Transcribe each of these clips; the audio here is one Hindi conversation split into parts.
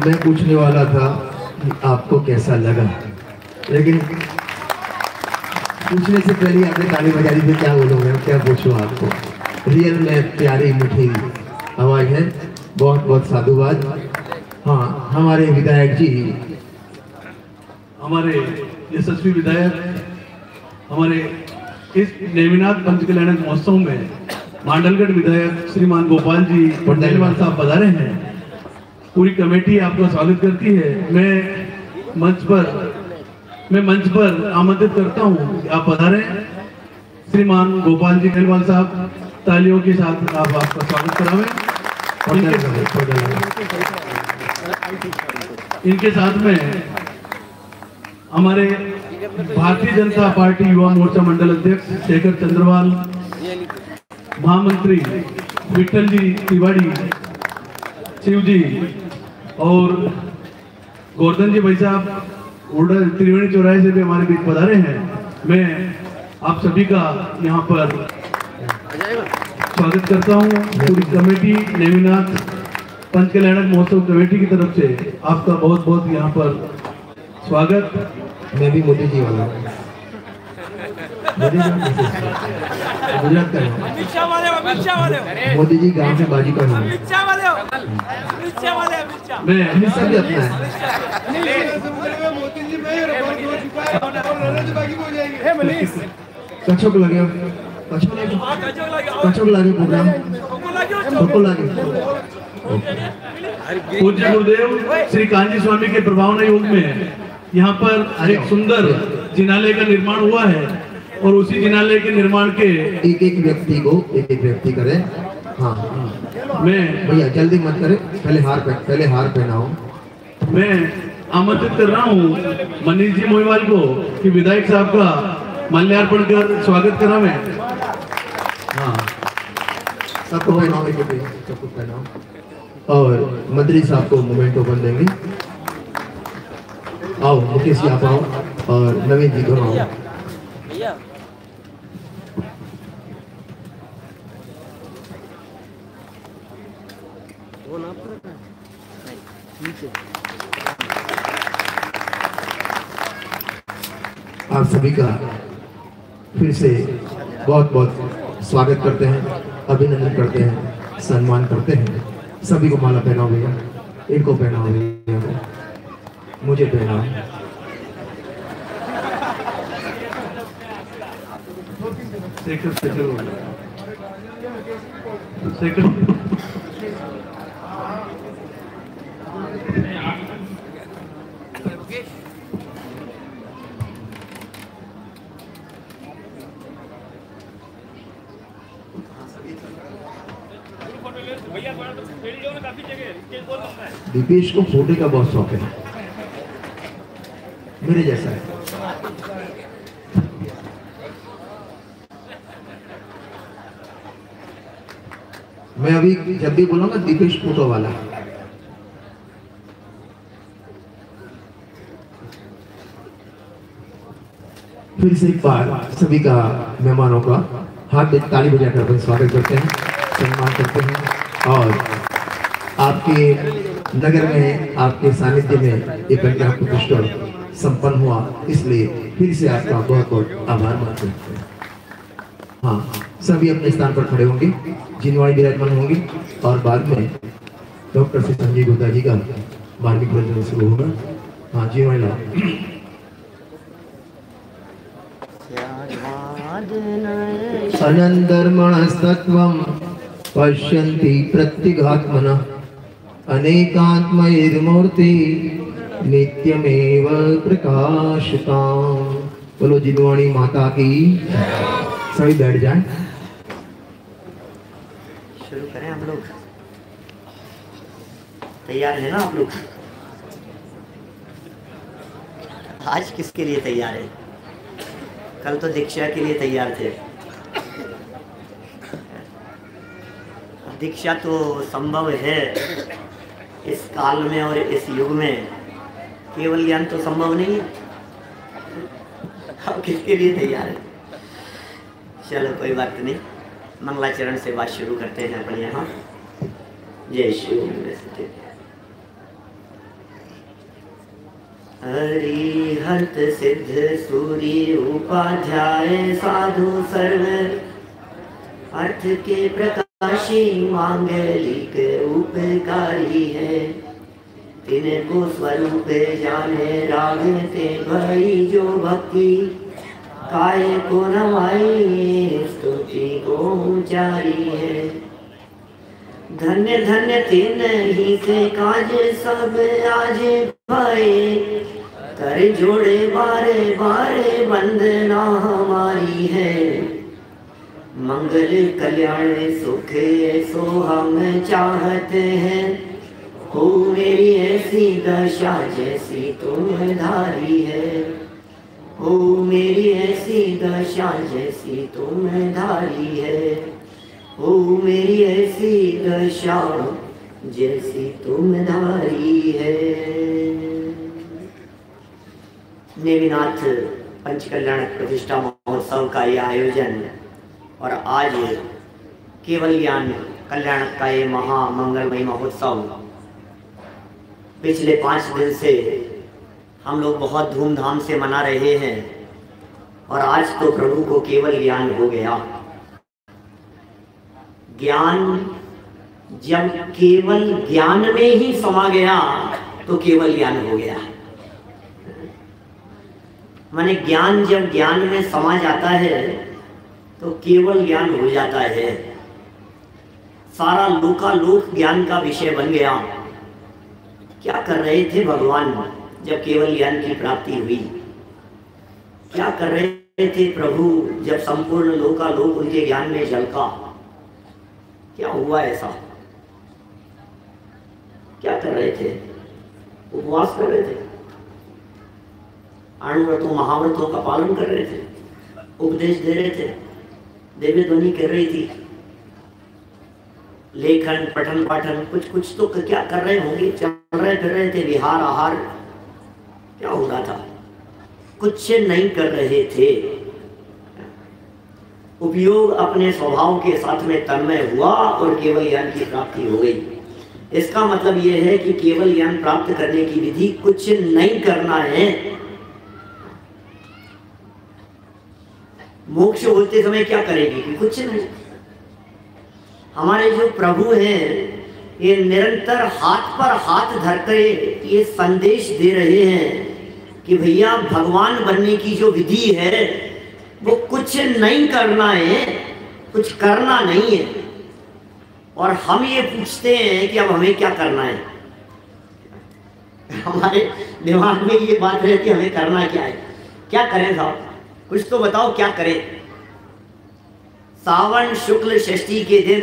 मैं पूछने वाला था कि आपको कैसा लगा, लेकिन पूछने से पहले आपने ताली बजा दी, तो क्या बोलूँगा, क्या पूछूँ आपको। रियल में प्यारी मीठी आवाज़ है, बहुत बहुत साधुवाद। हाँ, हमारे विधायक जी, हमारे यशस्वी विधायक, हमारे इस नेमिनाथ पंचकल्याणक महोत्सव में मांडलगढ़ विधायक श्रीमान गोपाल जी पटेलवाल साहब पधारे हैं। पूरी कमेटी आपका स्वागत करती है। मैं मंच पर आमंत्रित करता हूँ कि आप पधारें। श्रीमान गोपाल जी पटेलवाल साहब, तालियों के साथ आप आपका स्वागत करावें। इनके साथ में हमारे भारतीय जनता पार्टी युवा मोर्चा मंडल अध्यक्ष शेखर चंद्रवाल, महामंत्री विठल जी तिवारी, शिव जी और गोवर्धन जी भाई साहब त्रिवेणी चौराहे से भी हमारे बीच पधारे हैं। मैं आप सभी का यहाँ पर स्वागत करता हूँ। पूरी कमेटी, नेमिनाथ पंचकल्याणक महोत्सव कमेटी की तरफ से आपका बहुत बहुत यहाँ पर स्वागत। मैं भी मोदी जी वाला हूँ, गुजरात का हूँ। मोदी जी गांव से बाजी का हूँ। मैं अमित शाह भी अपना है। कछोक लगे प्रोग्राम पूज्य गुरुदेव श्री कांजी स्वामी के प्रभावना योग में यहाँ पर एक सुंदर जिनालय का निर्माण हुआ है और उसी जिनालय के निर्माण के एक एक व्यक्ति करे। हाँ, मैं भैया जल्दी मत करे, पहले हार पहनाओ। मैं आमंत्रित कर रहा हूँ मनीष जी मोहिवाल को कि विधायक साहब का माल्यार्पण कर स्वागत करा मैं। हाँ, सबको पहनाओ, सबको पहनाओ और मंत्री साहब को मोमेंटो बन देंगे। आओ मुकेश जी आप आओ और नवीन जी दोनों आओ। आप सभी का फिर से बहुत बहुत स्वागत करते हैं, अभिनंदन करते हैं, सम्मान करते हैं। सभी को माला पहनाओ भैया, इनको पहनाओ भैया, मुझे पहनाओ। दीपेश को फोटो का बहुत शौक है, मेरे जैसा है। मैं अभी जब भी बोलूंगा दीपेश फोटो वाला। फिर से एक बार सभी का मेहमानों का हाथ में ताली बजाकर स्वागत करते हैं, सम्मान करते हैं। और आपके नगर में, आपके सानिध्य में ये विग्रह प्रतिष्ठा संपन्न हुआ, इसलिए फिर से आपका बहुत बहुत आभार मानते हैं। हाँ, सभी अपने स्थान पर खड़े होंगे, जिनवाणी विराजमान होंगे और बाद में डॉक्टर श्री संजय गुप्ता जी का मार्मिक प्रवचन शुरू होगा। हाँ, जिनवाणी लाओ। अनंतर्मणस्तत्वं पश्यन्ति प्रत्यगात्मनः अनेकात्मैर्मूर्ति नित्यमेव प्रकाशताम्। बोलो जिनवाणी माता की। सभी बैठ जाएं। शुरू करें हम लोग। तैयार है ना आप लोग? आज किसके लिए तैयार है? कल तो दीक्षा के लिए तैयार थे। दीक्षा तो संभव है इस काल में और इस युग में, केवल ज्ञान तो संभव नहीं है। अब किसके लिए तैयार है? चलो कोई बात नहीं, मंगलाचरण से बात शुरू करते हैं अपने यहाँ। जय शिव। हरिहंत सिद्ध सूर्य उपाध्याय साधु सर्व अर्थ के प्रकाशी मांगलिक उपकारी है। तिनको स्वरूप जाने रागते भई जो भक्ति काय को नवाई स्तुति को उचारी है। धन्य धन्य तिन ही से काज सब आज भये कर जोड़े बारे बारे वंदना हमारी है। मंगल कल्याण सुख सो हम चाहते हैं हो मेरी ऐसी दशा जैसी तुम धारी है। हो मेरी ऐसी दशा जैसी तुम धारी है। हो मेरी ऐसी दशा जैसी तुम धारी है। नेमिनाथ पंचकल्याण प्रतिष्ठा महोत्सव का यह आयोजन और आज केवल ज्ञान कल्याण का ये महामंगलमय महोत्सव पिछले 5 दिन से हम लोग बहुत धूमधाम से मना रहे हैं और आज तो प्रभु को केवल ज्ञान हो गया। ज्ञान जब केवल ज्ञान में ही समा गया तो केवल ज्ञान हो गया। माने ज्ञान जब ज्ञान में समा जाता है तो केवल ज्ञान हो जाता है। सारा लोकालोक ज्ञान का विषय बन गया। क्या कर रहे थे भगवान जब केवल ज्ञान की प्राप्ति हुई? क्या कर रहे थे प्रभु जब संपूर्ण लोकालोक उनके ज्ञान में झलका? क्या हुआ ऐसा? क्या कर रहे थे? उपवास कर रहे थे, अणुव्रतों महाव्रतों का पालन कर रहे थे, उपदेश दे रहे थे, देवी ध्वनि कर रही थी, लेखन पठन पाठन कुछ तो क्या कर रहे होंगे, चल रहे फिर रहे थे, विहार आहार क्या हो रहा था? कुछ नहीं कर रहे थे। उपयोग अपने स्वभाव के साथ में तन्मय हुआ और केवल ज्ञान की प्राप्ति हो गई। इसका मतलब यह है कि केवल ज्ञान प्राप्त करने की विधि कुछ नहीं करना है। मोक्ष होते समय क्या करेगी कि कुछ नहीं। हमारे जो प्रभु हैं ये निरंतर हाथ पर हाथ धरकर ये संदेश दे रहे हैं कि भैया भगवान बनने की जो विधि है वो कुछ नहीं करना है, कुछ करना नहीं है। और हम ये पूछते हैं कि अब हमें क्या करना है। हमारे दिमाग में ये बात रहती है हमें करना क्या है। क्या करें साहब, कुछ तो बताओ क्या करें। सावन शुक्ल षष्ठी के दिन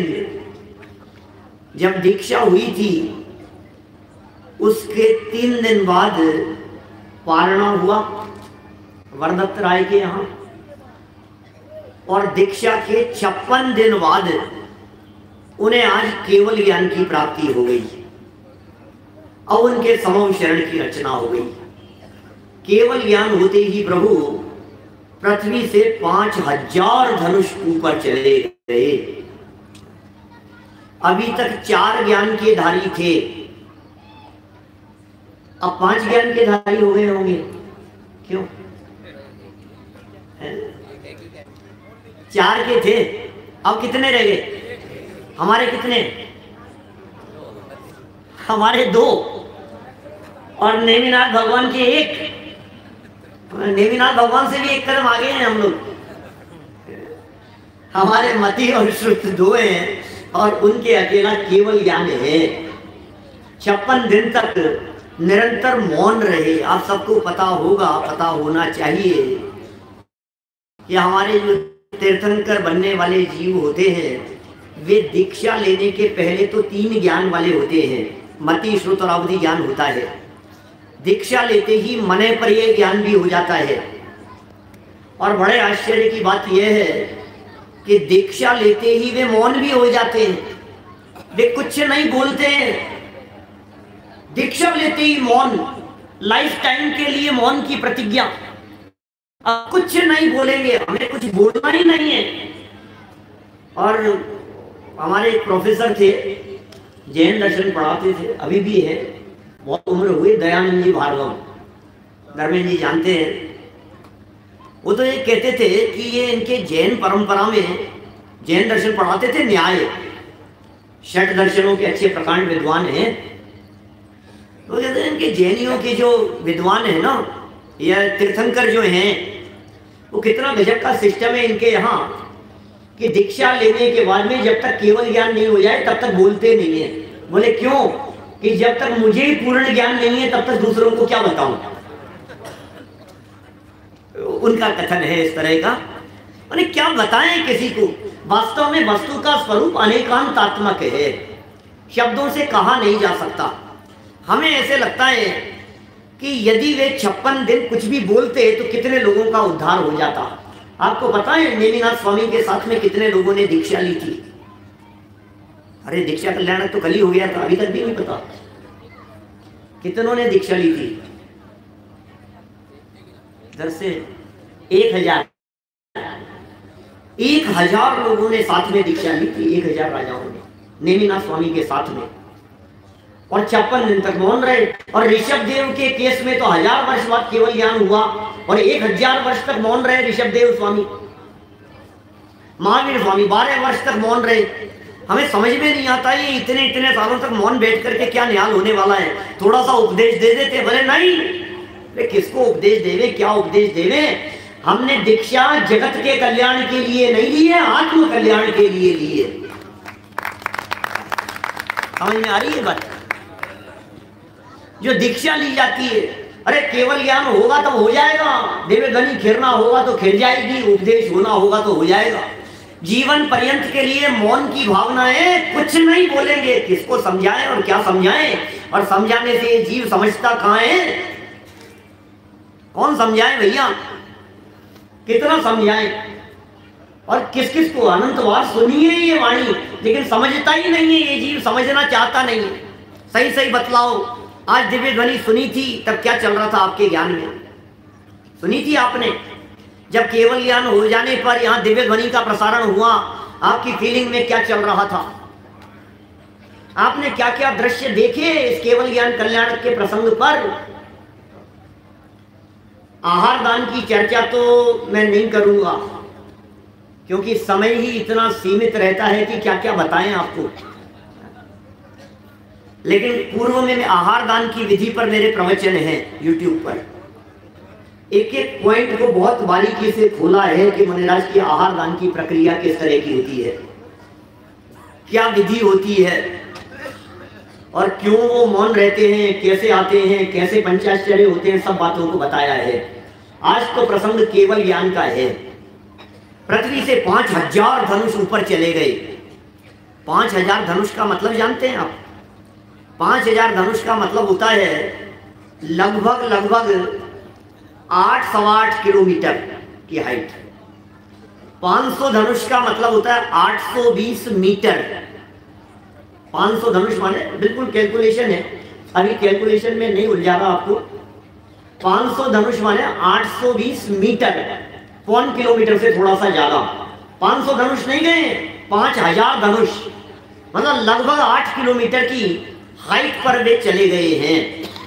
जब दीक्षा हुई थी उसके 3 दिन बाद पारणा हुआ वरदत्त राय के यहाँ, और दीक्षा के 56 दिन बाद उन्हें आज केवल ज्ञान की प्राप्ति हो गई। अब उनके समव शरण की रचना हो गई। केवल ज्ञान होते ही प्रभु पृथ्वी से 5000 धनुष ऊपर चले गए। अभी तक 4 ज्ञान के धारी थे, अब 5 ज्ञान के धारी हो गए होंगे। क्यों? 4 के थे, अब कितने रह गए? हमारे कितने? हमारे 2 और नेमिनाथ भगवान के 1। नेमिनाथ भगवान से भी 1 कदम आगे हैं हम लोग। हमारे मति और श्रुत 2 हैं और उनके अकेला केवल ज्ञान है। 56 दिन तक निरंतर मौन रहे। आप सबको पता होगा, पता होना चाहिए कि हमारे जो तीर्थंकर बनने वाले जीव होते हैं वे दीक्षा लेने के पहले तो 3 ज्ञान वाले होते हैं। मति श्रुत और अवधि ज्ञान होता है। दीक्षा लेते ही मने पर यह ज्ञान भी हो जाता है। और बड़े आश्चर्य की बात यह है कि दीक्षा लेते ही वे मौन भी हो जाते हैं, वे कुछ नहीं बोलते हैं। दीक्षा लेते ही मौन, लाइफ टाइम के लिए मौन की प्रतिज्ञा। अब कुछ नहीं बोलेंगे, हमें कुछ बोलना ही नहीं है। और हमारे एक प्रोफेसर थे, जैन दर्शन पढ़ाते थे, अभी भी है, बहुत उम्र हुई, दयानंद जी भार्गव। धर्मेंद्र जी जानते हैं, वो तो ये कहते थे कि ये इनके जैन परंपरा में जैन दर्शन पढ़ाते थे, न्याय षट दर्शनों के अच्छे प्रकांड विद्वान हैं। तो कहते हैं इनके जैनियों के जो विद्वान है ना, या तीर्थंकर जो हैं, वो कितना गजब का सिस्टम है इनके यहाँ कि दीक्षा लेने के बाद में जब तक केवल ज्ञान नहीं हो जाए तब तक बोलते नहीं है। बोले क्यों? कि जब तक मुझे ही पूर्ण ज्ञान नहीं है तब तक दूसरों को क्या बताऊं। उनका कथन है इस तरह का। अरे क्या बताएं किसी को? वास्तव में वस्तु का स्वरूप अनेकांतात्मक है, शब्दों से कहा नहीं जा सकता। हमें ऐसे लगता है कि यदि वे 56 दिन कुछ भी बोलते तो कितने लोगों का उद्धार हो जाता। आपको पता है नेमिनाथ स्वामी के साथ में कितने लोगों ने दीक्षा ली थी? अरे दीक्षा कल्याण तो कल ही हो गया था, अभी तक भी नहीं पता कितनों ने दीक्षा ली थी। इधर से 1000 लोगों ने साथ में दीक्षा ली थी, 1000 राजाओं ने नेमिनाथ स्वामी के साथ में, और 56 दिन तक मौन रहे। और ऋषभ देव के केस में तो 1000 वर्ष बाद केवल ज्ञान हुआ और 1000 वर्ष तक मौन रहे ऋषभ देव स्वामी। महावीर स्वामी 12 वर्ष तक मौन रहे। हमें समझ में नहीं आता ये इतने सालों तक मौन बैठ करके क्या न्याय होने वाला है। थोड़ा सा उपदेश दे देते, बोले नहीं, वे किसको उपदेश देवे, क्या उपदेश देवे? हमने दीक्षा जगत के कल्याण के लिए नहीं ली है, आत्म कल्याण के लिए ली है। समझ में आ रही है बात? जो दीक्षा ली जाती है, अरे केवल ज्ञान होगा तब हो जाएगा, देवे ध्वनि खिरना होगा तो खिर जाएगी, उपदेश होना होगा तो हो जाएगा। जीवन पर्यंत के लिए मौन की भावना है, कुछ नहीं बोलेंगे, किसको समझाएं और क्या समझाएं? और समझाने से जीव समझता कहां है? कौन समझाए भैया? कितना समझाएं? और किस किस को? अनंत बार सुनिए ये वाणी, लेकिन समझता ही नहीं है ये जीव, समझना चाहता नहीं है। सही सही बतलाओ, आज दिव्य ध्वनि सुनी थी तब क्या चल रहा था आपके ज्ञान में? सुनी थी आपने? जब केवल ज्ञान हो जाने पर यहाँ दिव्य ध्वनि का प्रसारण हुआ, आपकी फीलिंग में क्या चल रहा था? आपने क्या क्या दृश्य देखे इस केवल ज्ञान कल्याण के प्रसंग पर? आहार दान की चर्चा तो मैं नहीं करूंगा, क्योंकि समय ही इतना सीमित रहता है कि क्या क्या बताएं आपको। लेकिन पूर्व में आहार दान की विधि पर मेरे प्रवचन हैं YouTube पर। एक एक पॉइंट को बहुत बारीकी से खोला है कि मुनिराज की आहार दान की प्रक्रिया किस तरह की होती है, क्या विधि होती है, और क्यों वो मौन रहते हैं, कैसे आते हैं, कैसे पंचाश्चर्य होते हैं, सब बातों को बताया है। आज तो प्रसंग केवल ज्ञान का है। पृथ्वी से 5000 धनुष ऊपर चले गए। 5000 धनुष का मतलब जानते हैं आप? 5000 धनुष का मतलब होता है लगभग 8-8.25 किलोमीटर की हाइट। 500 धनुष का मतलब होता है 820 मीटर। 500 धनुष माने बिल्कुल कैलकुलेशन है, अभी कैलकुलेशन में नहीं उलझा रहा आपको। 500 धनुष माने 820 मीटर, 1 किलोमीटर से थोड़ा सा ज्यादा। 500 धनुष नहीं गए, 5000 धनुष, मतलब लगभग 8 किलोमीटर की हाइट पर वे चले गए हैं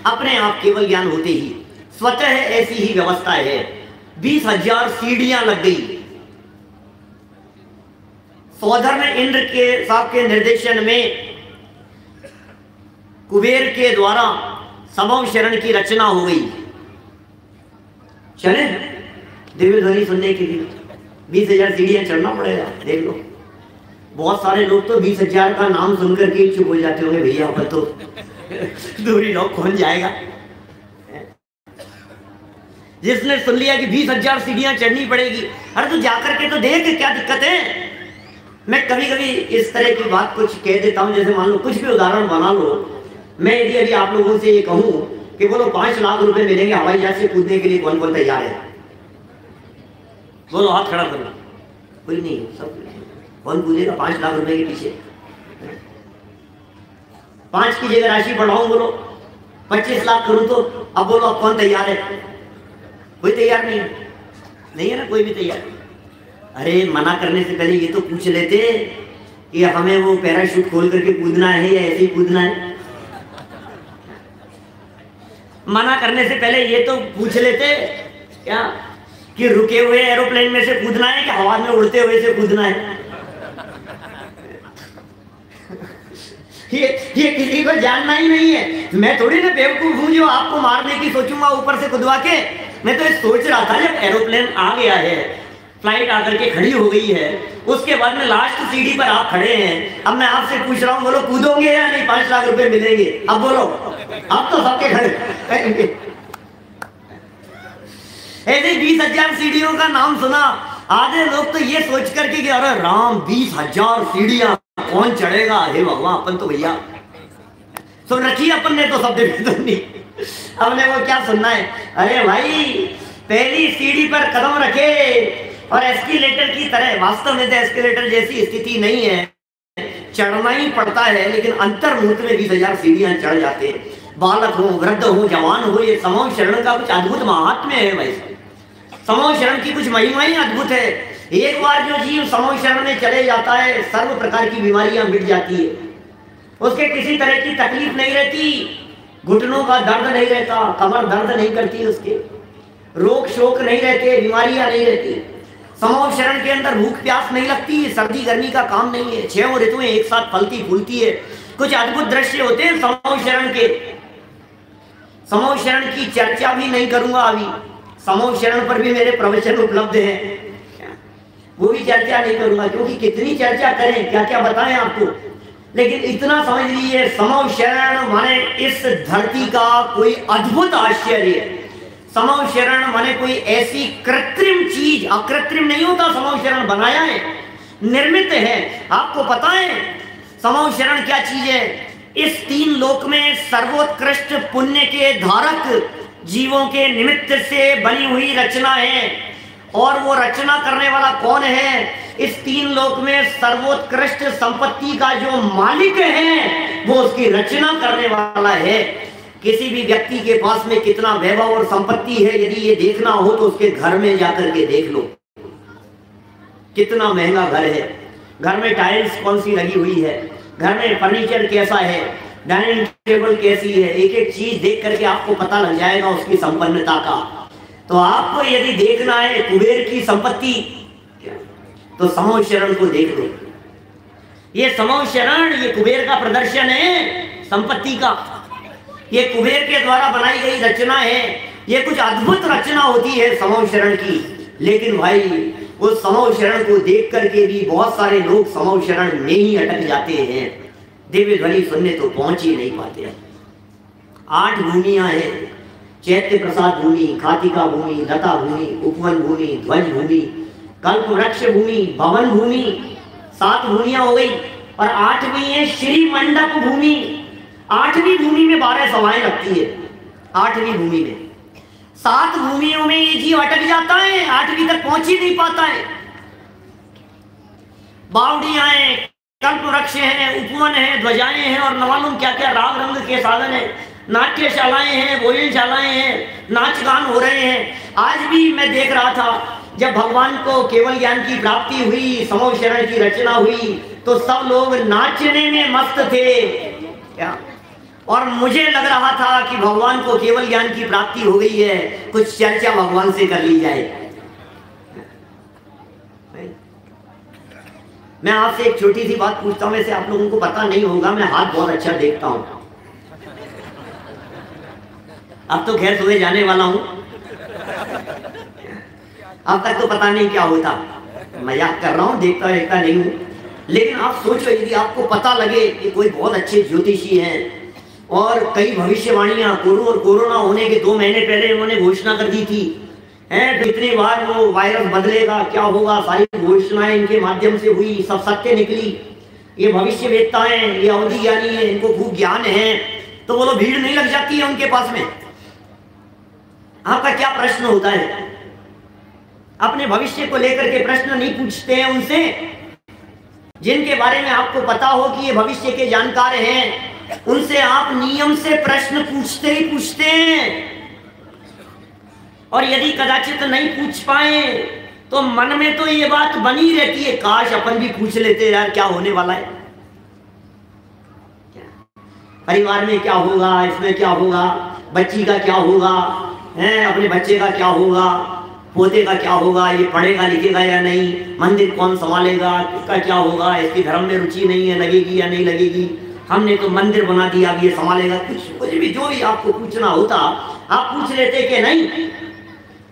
अपने आप केवल ज्ञान होते ही। स्वतः ऐसी ही व्यवस्था है। 20,000 सीढ़ियां लग गई। सौधर्म इंद्र के साहब के निर्देशन में कुबेर के द्वारा समव शरण की रचना हो गई। चले दिव्य ध्वनि सुनने के लिए 20,000 सीढ़ियां चढ़ना पड़ेगा। देख लो, बहुत सारे लोग तो 20,000 का नाम सुनकर के चुप हो जाते होंगे, भैया पर तो दूरी लोग कौन जाएगा। जिसने सुन लिया कि 20,000 सीढ़ियां चढ़नी पड़ेगी, अरे तो जाकर के तो देख क्या दिक्कत है। मैं कभी कभी इस तरह की बात कुछ कह देता हूं, जैसे मान लो कुछ भी उदाहरण बना लो। मैं यदि आप लोगों से ये कहूं कि बोलो 5 लाख रुपए मिलेंगे हवाई जहाज से कूदने के लिए, कौन कौन तैयार है? बोलो हाथ खड़ा करो। कोई नहीं, सब कौन कूदेगा 5 लाख रुपए के पीछे? 5 की जगह राशि बढ़ाऊं, बोलो 25 लाख करूं तो अब बोलो अब कौन तैयार है? कोई तैयार नहीं है, नहीं है ना कोई भी तैयार। अरे मना करने से पहले ये तो पूछ लेते कि हमें वो पैराशूट खोल करके कूदना है या ऐसे ही कूदना है। मना करने से पहले ये तो पूछ लेते क्या कि रुके हुए एरोप्लेन में से कूदना है कि हवा में उड़ते हुए से कूदना है। ये किसी को जानना ही नहीं है। मैं थोड़ी ना बेवकूफ हूं जो आपको मारने की सोचूंगा ऊपर से कूदवा के। मैं तो ये सोच रहा था जब एरोप्लेन आ गया है, फ्लाइट आकर के खड़ी हो गई है, उसके बाद में लास्ट सीढ़ी पर आप खड़े हैं, अब मैं आपसे पूछ रहा हूं बोलो कूदोगे या नहीं, 5 लाख रुपए मिलेंगे, अब बोलो। अब तो सबके खड़े ऐसे 20,000 सीढ़ियों का नाम सुना, आधे लोग तो ये सोच करके कि अरे राम 20,000 सीढ़ियां कौन चढ़ेगा, हे भगवान अपन तो भैया सुन रखी अपन ने तो सब नहीं, हमने वो क्या सुनना है। अरे भाई पहली सीढ़ी पर कदम रखे और एस्केलेटर की तरह, वास्तव में तो एस्केलेटर जैसी स्थिति नहीं है, चढ़ना ही पड़ता है, लेकिन अंतर मुहूर्त में 20,000 सीढ़ियां चढ़ जाते हैं। बालक हो, वृद्ध हो, जवान हो, ये समूह शरण का कुछ अद्भुत महात्म्य है भाई। समूह शरण की कुछ महिमा ही अद्भुत है। एक बार जो जीव समूह शरण में चले जाता है, सर्व प्रकार की बीमारियां मिट जाती है, उसके किसी तरह की तकलीफ नहीं रहती, घुटनों का दर्द नहीं रहता, कमर दर्द नहीं करती, उसके रोग शोक नहीं रहते, बीमारियां नहीं रहती। समूह शरण के अंदर भूख प्यास नहीं लगती, सर्दी गर्मी का काम नहीं है, 6 ऋतुएं एक साथ फलती फूलती है। कुछ अद्भुत दृश्य होते हैं समूह शरण के। समूह शरण की चर्चा भी नहीं करूंगा अभी, समूह शरण पर भी मेरे प्रवचन उपलब्ध हैं, वो भी चर्चा नहीं करूंगा, क्योंकि कितनी चर्चा करें, क्या क्या बताएं आपको। लेकिन इतना समझ लीजिए, समूह शरण माने इस धरती का कोई अद्भुत आश्चर्य। समूह शरण माने कोई ऐसी कृत्रिम चीज, अकृत्रिम नहीं होता, समूह शरण बनाया है, निर्मित है। आपको पता है समूह शरण क्या चीज है? इस 3 लोक में सर्वोत्कृष्ट पुण्य के धारक जीवों के निमित्त से बनी हुई रचना है। और वो रचना करने वाला कौन है? इस 3 लोक में सर्वोत्कृष्ट संपत्ति का जो मालिक है, वो उसकी रचना करने वाला है। किसी भी व्यक्ति के पास में कितना वैभव और संपत्ति है, यदि ये देखना हो तो उसके घर में जाकर के देख लो, कितना महंगा घर है, घर में टाइल्स कौन सी लगी हुई है, घर में फर्नीचर कैसा है, डाइनिंग टेबल कैसी है, एक एक चीज देख करके आपको पता लग जाएगा उसकी संपन्नता का। तो आपको यदि देखना है कुबेर की संपत्ति, तो समूह शरण को देख लो। ये समूह शरण, ये कुबेर का प्रदर्शन है संपत्ति का, ये कुबेर के द्वारा बनाई गई रचना है। ये कुछ अद्भुत रचना होती है समूह शरण की। लेकिन भाई उस समूह शरण को देख करके भी बहुत सारे लोग समूह शरण में ही अटक जाते हैं, दिव्य ध्वनि सुनने तो पहुंच ही नहीं पाते। 8 भूमियां हैं, चैत्य प्रसाद भूमि, खातिका भूमि, लता भूमि, उपवन भूमि, ध्वज भूमि, कल्प वृक्ष भूमि, भवन भूमि, 7 भूमियां हो गई। और 8वीं है श्री मंडप भूमि। 8वीं भूमि में 12 सभाएं लगती है। 8वीं भूमि में 7 भूमियों में ये जीव अटक जाता है, 8वीं तक पहुंच ही नहीं पाता है। बावड़ियां हैं, कल्प वृक्ष हैं, उपवन है, ध्वजाएं हैं, और न मालूम क्या क्या राग रंग के साधन है, नाट्यशालाएं हैं, भोजनशालाएं हैं, नाच गान हो रहे हैं। आज भी मैं देख रहा था, जब भगवान को केवल ज्ञान की प्राप्ति हुई, समूह शरण की रचना हुई, तो सब लोग नाचने में मस्त थे क्या? और मुझे लग रहा था कि भगवान को केवल ज्ञान की प्राप्ति हो गई है, कुछ चर्चा भगवान से कर ली जाए। मैं आपसे एक छोटी सी बात पूछता हूं, वैसे आप लोगों को पता नहीं होगा, मैं हाथ बहुत अच्छा देखता हूं। अब तो खैर सुबह जाने वाला हूं, अब तक तो पता नहीं क्या होता, मजाक कर रहा हूं, देखता देखता नहीं हूं। लेकिन आप सोचो, यदि आपको पता लगे कि कोई बहुत अच्छे ज्योतिषी हैं और कई भविष्यवाणियां कोरोना होने के 2 महीने पहले उन्होंने घोषणा कर दी थी, हैं, कितनी बार वो वायरस बदलेगा, क्या होगा, सारी घोषणाएं इनके माध्यम से हुई, सब सत्य निकली। ये भविष्यवेत्ताएं, ये अवधि ज्ञानी है, इनको खूब ज्ञान है, तो बोलो भीड़ नहीं लग जाती है उनके पास में? आपका क्या प्रश्न होता है? अपने भविष्य को लेकर के प्रश्न नहीं पूछते हैं उनसे, जिनके बारे में आपको पता हो कि ये भविष्य के जानकार हैं, उनसे आप नियम से प्रश्न पूछते ही पूछते हैं। और यदि कदाचित नहीं पूछ पाए तो मन में तो ये बात बनी रहती है, काश अपन भी पूछ लेते यार, क्या होने वाला है, परिवार में क्या होगा, इसमें क्या होगा, बच्ची का क्या होगा, हैं अपने बच्चे का क्या होगा, पोते का क्या होगा, ये पढ़ेगा लिखेगा या नहीं, मंदिर कौन संभालेगा, इसका क्या होगा, इसकी धर्म में रुचि नहीं है, लगेगी या नहीं लगेगी, हमने तो मंदिर बना दिया अब ये संभालेगा। कुछ भी जो भी आपको पूछना होता आप पूछ लेते कि नहीं।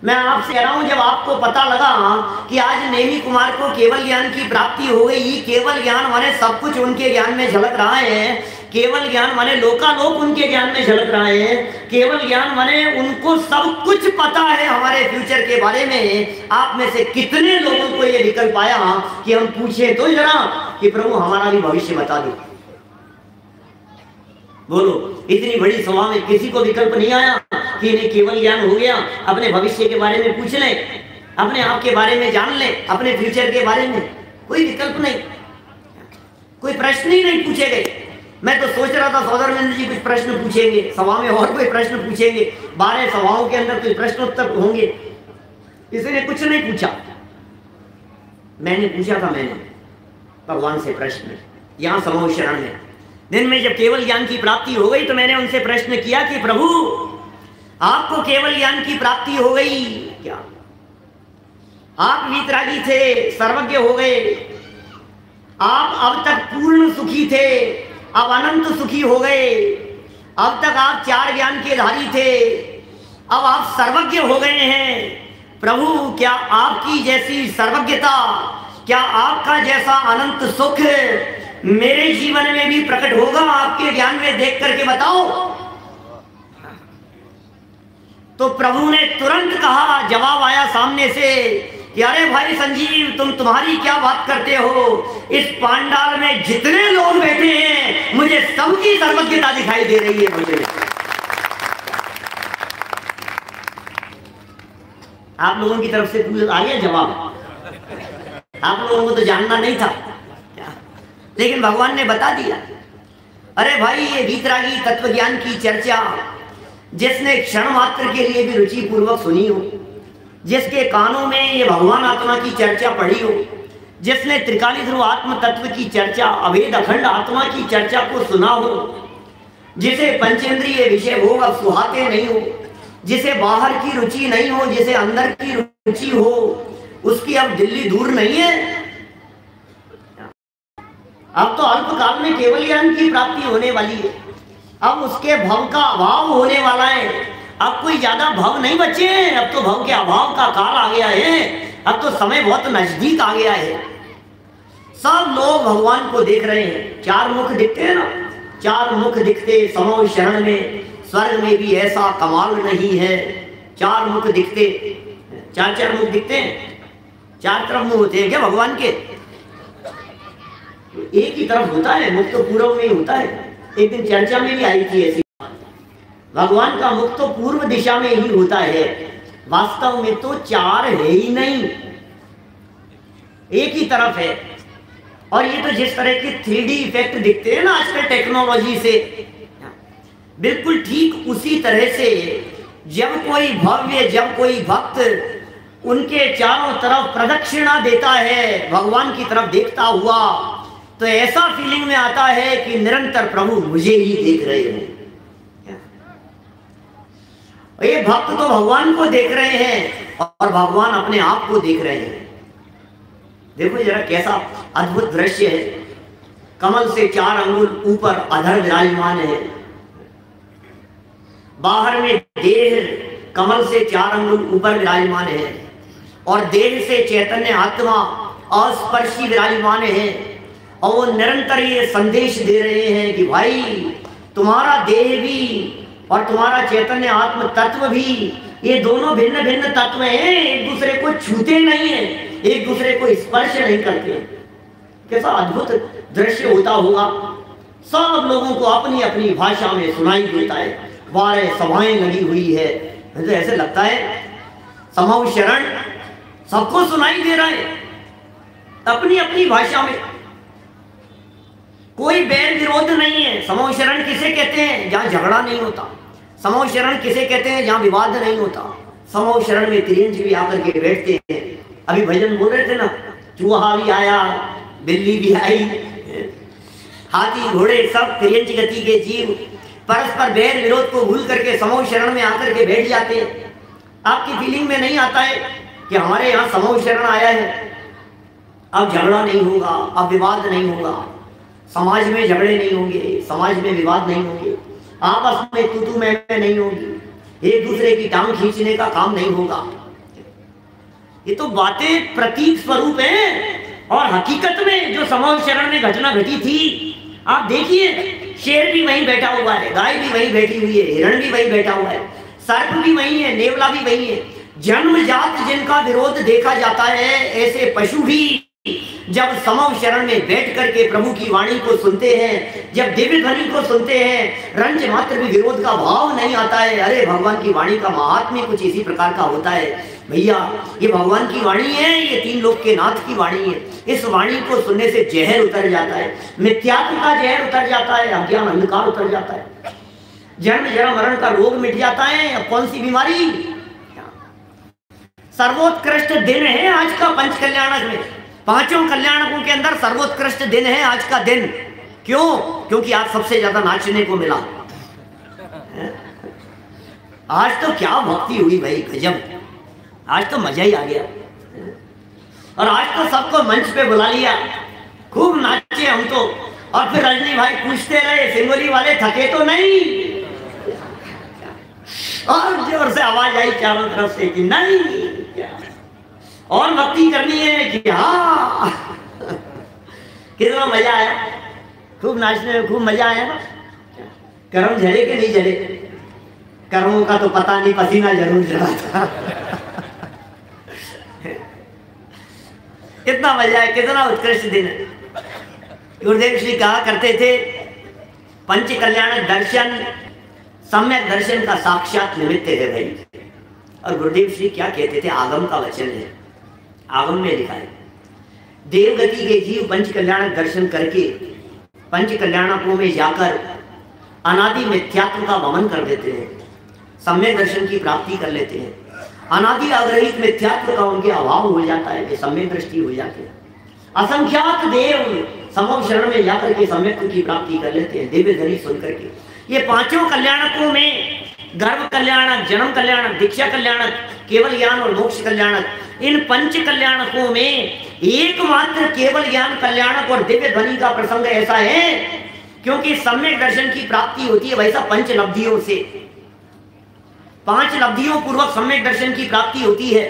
मैं आपसे कह रहा हूं, जब आपको पता लगा कि आज नेमी कुमार को केवल ज्ञान की प्राप्ति हो गई, केवल ज्ञान माने सब कुछ उनके ज्ञान में झलक रहा है, केवल ज्ञान माने लोकालोक उनके ज्ञान में झलक रहा है, केवल ज्ञान माने उनको सब कुछ पता है हमारे फ्यूचर के बारे में। आप में से कितने लोगों को ये विकल्प आया कि हम पूछे तो जरा कि प्रभु हमारा भी भविष्य बता दो। बोलो, इतनी बड़ी सभा में किसी को विकल्प नहीं आया कि इन्हें केवल ज्ञान हो गया, अपने भविष्य के बारे में पूछ ले, अपने आप के बारे में जान ले, अपने फ्यूचर के बारे में कोई विकल्प नहीं, कोई प्रश्न ही नहीं पूछे गए। मैं तो सोच रहा था सौदरमेंद्र जी कुछ प्रश्न पूछेंगे सभा में, और कोई प्रश्न पूछेंगे, 12 सभाओं के अंदर कोई प्रश्न उत्तर होंगे, इसने कुछ नहीं पूछा। मैंने पूछा था, मैंने भगवान से प्रश्न यहाँ समूह शरण में दिन में जब केवल ज्ञान की प्राप्ति हो गई तो मैंने उनसे प्रश्न किया कि प्रभु आपको केवल ज्ञान की प्राप्ति हो गई क्या, आप वीतरागी थे, सर्वज्ञ हो गए, आप अब तक पूर्ण सुखी थे, अब अनंत सुखी हो गए, अब तक आप 4 ज्ञान के धारी थे, अब आप सर्वज्ञ हो गए हैं। प्रभु क्या आपकी जैसी सर्वज्ञता, क्या आपका जैसा अनंत सुख मेरे जीवन में भी प्रकट होगा आपके ज्ञान में देख करके बताओ। तो प्रभु ने तुरंत कहा, जवाब आया सामने से कि अरे भाई संजीव, तुम्हारी क्या बात करते हो, इस पांडाल में जितने लोग बैठे हैं मुझे सबकी सर्वज्ञता दिखाई दे रही है। मुझे आप लोगों की तरफ से आ गया जवाब, आप लोगों को तो जानना नहीं था, लेकिन भगवान ने बता दिया। अरे भाई, ये वीतरागी तत्व ज्ञान की चर्चा जिसने क्षण मात्र के लिए भी रुचि पूर्वक सुनी हो, जिसके कानों में ये भगवान आत्मा की चर्चा पढ़ी हो, जिसने त्रिकाली ध्रुव आत्म तत्व की चर्चा, अभेद अखंड आत्मा की चर्चा को सुना हो, जिसे पंचेंद्रिय विषय भोग अब सुहाते नहीं हो, जिसे बाहर की रुचि नहीं हो, जिसे अंदर की रुचि हो, उसकी अब दिल्ली दूर नहीं है। अब तो अल्पकाल में केवल ज्ञान की प्राप्ति होने वाली है, अब उसके भव का अभाव होने वाला है, अब कोई ज्यादा भव नहीं बचे हैं, अब तो भव के अभाव का काल आ गया है, अब तो समय बहुत नजदीक आ गया है। सब लोग भगवान को देख रहे हैं, 4 मुख दिखते हैं ना, 4 मुख दिखते समूह शरण में, स्वर्ग में भी ऐसा कमाल नहीं है। 4 मुख दिखते, 4 मुख दिखते हैं, 4 तरफ मुख होते हैं क्या भगवान के? एक ही तरफ होता है, मुख तो पूर्व में ही होता है। एक दिन चर्चा में भी आई थी ऐसी, भगवान का मुख तो पूर्व दिशा में ही होता है, वास्तव में तो 4 है ही नहीं, एक ही तरफ है। और ये तो जिस तरह के 3D इफेक्ट दिखते हैं ना आजकल टेक्नोलॉजी से, बिल्कुल ठीक उसी तरह से जब कोई भव्य, जब कोई भक्त उनके चारों तरफ प्रदक्षिणा देता है, भगवान की तरफ देखता हुआ, तो ऐसा फीलिंग में आता है कि निरंतर प्रभु मुझे ही देख रहे हैं। ये भक्त तो भगवान को देख रहे हैं और भगवान अपने आप को देख रहे हैं। देखो जरा कैसा अद्भुत दृश्य है। कमल से 4 अंगुल ऊपर अधर विराजमान है, बाहर में देह कमल से 4 अंगुल ऊपर विराजमान है, और देह से चैतन्य आत्मा अस्पर्शी विराजमान है, और वो निरंतर ये संदेश दे रहे हैं कि भाई तुम्हारा देह भी और तुम्हारा चैतन्य आत्म तत्व भी, ये दोनों भिन्न भिन्न तत्व हैं, एक दूसरे को छूते नहीं है, एक दूसरे को स्पर्श नहीं करते। कैसा अद्भुत दृश्य होता होगा। सब लोगों को अपनी अपनी भाषा में सुनाई देता है, 12 सभाएं लगी हुई है, तो ऐसे लगता है समूह शरण सबको सुनाई दे रहा है अपनी अपनी भाषा में, कोई बैर विरोध नहीं है। समूह शरण किसे कहते हैं? जहां झगड़ा नहीं होता। समूह शरण किसे कहते हैं? जहां विवाद नहीं होता। समूह शरण में त्रियंज भी आकर के बैठते हैं। अभी भजन बोल रहे थे ना, चूहा भी आया, बिल्ली भी आई, हाथी घोड़े सब त्रियंज गति के जीव, परस्पर बैर विरोध को भूल करके समूह शरण में आकर के बैठ जाते हैं। आपकी फीलिंग में नहीं आता है कि हमारे यहाँ समूह शरण आया है, अब झगड़ा नहीं होगा, अब विवाद नहीं होगा, समाज में झगड़े नहीं होंगे, समाज में विवाद नहीं होंगे, आपस में तू मैं नहीं होगी, एक दूसरे की टांग खींचने का काम नहीं होगा। ये तो बातें प्रतीक स्वरूप हैं और हकीकत में जो समूह शरण में घटना घटी थी, आप देखिए, शेर भी वहीं बैठा हुआ है, गाय भी वहीं बैठी हुई है, हिरण भी वहीं बैठा हुआ है, सर्प भी वहीं है, नेवला भी वहीं है। जन्मजात जिनका विरोध देखा जाता है, ऐसे पशु भी जब समूह शरण में बैठ करके प्रभु की वाणी को सुनते हैं, जब दिव्य ध्वनि को सुनते हैं, रंज मात्र भी विरोध का भाव नहीं आता है। अरे भगवान की वाणी का महात्म्य कुछ इसी प्रकार का होता है भैया, ये भगवान की वाणी है, ये तीन लोक के नाथ की वाणी है। इस वाणी को सुनने से जहर उतर जाता है, मिथ्यात्व का जहर उतर जाता है, अज्ञान अंधकार उतर जाता है, जन्म जरा मरण का रोग मिट जाता है। अब कौन सी बीमारी? सर्वोत्कृष्ट दिन है आज का पंच कल्याणक में, पांचों कल्याणकों के अंदर सर्वोत्कृष्ट दिन है आज का दिन। क्यों? क्योंकि आज सबसे ज्यादा नाचने को मिला। आज तो क्या भक्ति हुई भाई, गजब, आज तो मजा ही आ गया। और आज तो सबको मंच पे बुला लिया, खूब नाचे हम तो। और फिर रजनी भाई पूछते रहे, सिंगोली वाले थके तो नहीं? और जोर से आवाज आई चारों तरफ से कि नहीं, और भक्ति करनी है कि हाँ। कितना मजा आया, खूब नाचने में खूब मजा आया ना। कर्म झड़े कि नहीं झड़े? कर्मों का तो पता नहीं, पसीना जरूर झड़ा था। कितना मजा है, कितना उत्कृष्ट दिन है। गुरुदेव श्री कहा करते थे, पंच कल्याण दर्शन सम्यक दर्शन का साक्षात निमित्त है भाई। और गुरुदेव श्री क्या कहते थे? आगम का वचन है, आगम में लिखा है, देवगति के जीव पंच कल्याणक दर्शन करके पंच कल्याणकों में जाकर अनादि मिथ्यात्व का वमन कर देते हैं, सम्यक दर्शन की प्राप्ति कर लेते हैं। अनादि अग्रहित मिथ्यात्व का उनके अभाव हो जाता है, वे सम्यक दृष्टि हो जाते हैं। असंख्यात देव समूह शरण में जाकर के सम्यक की प्राप्ति कर लेते हैं, दिव्य ध्वनि सुन करके। ये पांचों कल्याणकों में गर्भ कल्याणक, जन्म कल्याणक, दीक्षा कल्याणक, केवल ज्ञान और मोक्ष कल्याणक, इन पंच कल्याणकों में एकमात्र केवल ज्ञान कल्याणक और दिव्य ध्वनि का प्रसंग ऐसा है क्योंकि सम्यक दर्शन की प्राप्ति होती है वैसा पंच लब्धियों से, पांच लब्धियों पूर्वक सम्यक दर्शन की प्राप्ति होती है।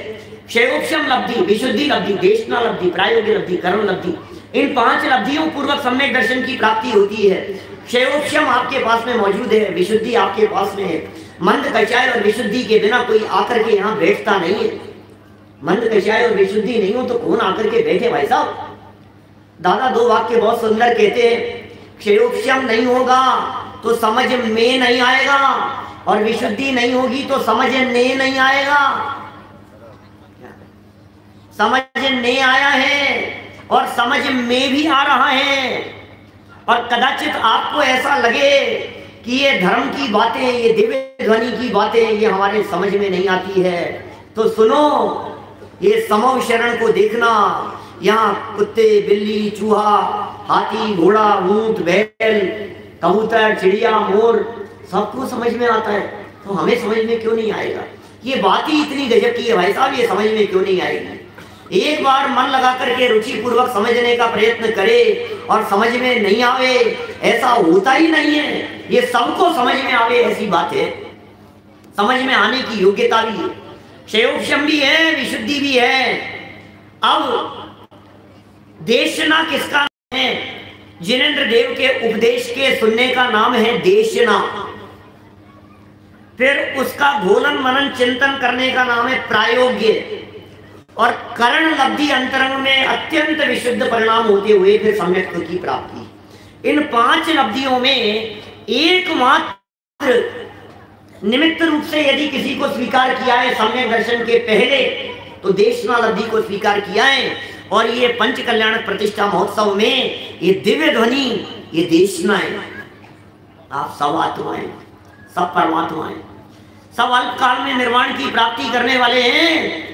क्षयोक्षम लब्धि, विशुद्धि लब्धि, देशना लब्धि, प्रायोगिक लब्धि, कर्म लब्धि, इन पांच लब्धियों पूर्वक सम्यक दर्शन की प्राप्ति होती है। क्षयोक्षम आपके पास में मौजूद है, विशुद्धि आपके पास में है। मंद कषाय और विशुद्धि के बिना कोई आकर के यहाँ बैठता नहीं है। मंद कषाय और विशुद्धि नहीं हो तो कौन आकर के बैठे भाई साहब? दादा दो वाक्य बहुत सुंदर कहते हैं, क्षयोक्षम नहीं होगा तो समझ में नहीं आएगा, और विशुद्धि नहीं होगी तो समझने नहीं आएगा। समझने आया है और समझ में भी आ रहा है। और कदाचित आपको ऐसा लगे कि ये धर्म की बातें, ये दिव्य ध्वनि की बातें ये हमारे समझ में नहीं आती है, तो सुनो, ये समूह शरण को देखना। यहाँ कुत्ते, बिल्ली, चूहा, हाथी, घोड़ा, ऊंट, बैल, कबूतर, चिड़िया, मोर सबको समझ में आता है, तो हमें समझ में क्यों नहीं आएगा? ये बात ही इतनी गजब की है भाई साहब, ये समझ में क्यों नहीं आएगी? एक बार मन लगा करके रुचि पूर्वक समझने का प्रयत्न करे और समझ में नहीं आवे, ऐसा होता ही नहीं है। ये सबको समझ में आवे ऐसी बात है, समझ में आने की योग्यता भी है, क्षयोक्षम भी है, विशुद्धि भी है। अब देशना किसका नाम है? जिनेंद्र देव के उपदेश के सुनने का नाम है देशना। फिर उसका घोलन मनन चिंतन करने का नाम है प्रायोग्य, और करण लब्धि अंतरंग में अत्यंत विशुद्ध परिणाम होते हुए फिर सम्यक्त्व की प्राप्ति। इन पांच लब्धियों में एकमात्र निमित्त रूप से यदि किसी को स्वीकार किया है सम्यक दर्शन के पहले, तो देशना लब्धि को स्वीकार किया है। और ये पंच कल्याण प्रतिष्ठा महोत्सव में ये दिव्य ध्वनि, ये देशना है। आप सब आत्माएं, सब परमात्माएं, सब अल्पकाल में निर्वाण की प्राप्ति करने वाले हैं।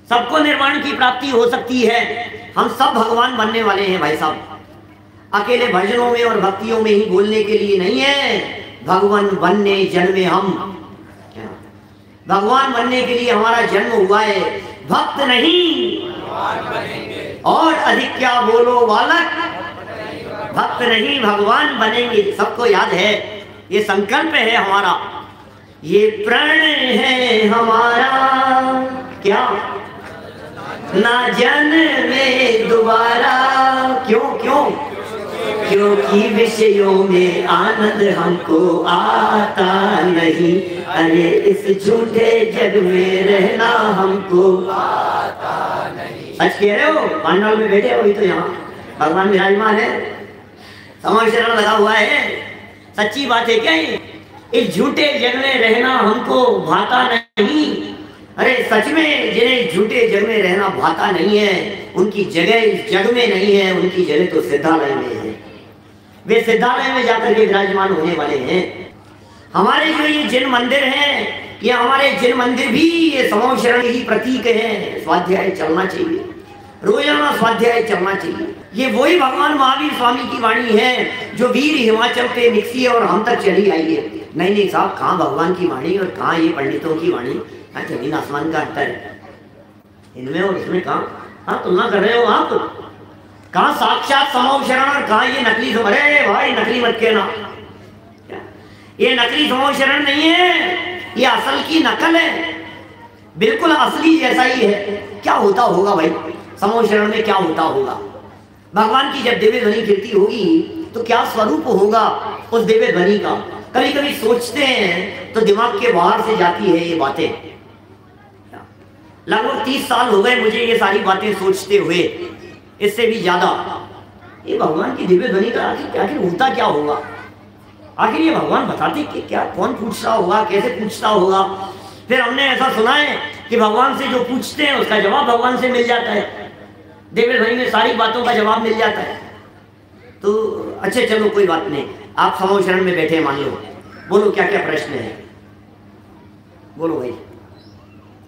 सबको निर्वाण की प्राप्ति हो सकती है, हम सब भगवान बनने वाले हैं भाई साहब। अकेले भजनों में और भक्तियों में ही बोलने के लिए नहीं है, भगवान बनने जन्मे हम। भगवान बनने के लिए हमारा जन्म हुआ है, भक्त नहीं और अधिक क्या बोलो बालक, भक्त नहीं भगवान बनेंगे। सबको याद है, ये संकल्प है हमारा, ये प्रण है हमारा, क्या ना जन्मे दोबारा। क्यों क्यों? क्योंकि विषयों में आनंद हमको आता नहीं, अरे इस झूठे जग में रहना हमको आता नहीं। सच कह रहे हो, पांडव में बैठे हो अभी तो यहाँ भगवान विराजमान है, समाशरण लगा हुआ है, सच्ची बात है क्या ये? इस झूठे जग में रहना हमको भाता नहीं। अरे सच में जिन्हें झूठे जग में रहना भाता नहीं है, उनकी जगह इस जग में नहीं है, उनकी जगह तो सिद्धालय में है। वे सिद्धालय में जाकर के विराजमान होने वाले हैं। हमारे जो ये जिन मंदिर हैं, ये हमारे जिन मंदिर भी ये समाशरण ही प्रतीक है। स्वाध्याय चलना चाहिए, रोजाना स्वाध्याय चलना चाहिए। ये वही भगवान महावीर स्वामी की वाणी है जो वीर हिमाचल पे निकसी है और हम तक चली आई है। नहीं साहब, कहाँ भगवान की वाणी और कहाँ ये पंडितों की वाणी, कहाँ जमीन आसमान का अंतर है इनमें और इसमें। कहाँ तुलना कर रहे हो आप? कहाँ साक्षात समाशरण और कहाँ ये नकली? अरे भाई नकली मत कहना, ये नकली समाशरण नहीं है, ये असल की नकल है, बिल्कुल असली जैसा ही है। क्या होता होगा भाई समाशरण में, क्या होता होगा? भगवान की जब दिव्य ध्वनि कीर्ति होगी तो क्या स्वरूप होगा उस दिव्य ध्वनि का? कभी कभी सोचते हैं तो दिमाग के बाहर से जाती है ये बातें। लगभग 30 साल हो गए मुझे ये सारी बातें सोचते हुए, इससे भी ज्यादा। ये भगवान की दिव्य ध्वनि का आखिर होता क्या होगा? आखिर ये भगवान बताते कि क्या, कौन पूछता होगा, कैसे पूछता होगा? फिर हमने ऐसा सुना है कि भगवान से जो पूछते हैं उसका जवाब भगवान से मिल जाता है, दिव्य ध्वनि में सारी बातों का जवाब मिल जाता है। तो अच्छा चलो कोई बात नहीं, आप समाशरण में बैठे मान लो, बोलो क्या क्या प्रश्न है, बोलो भाई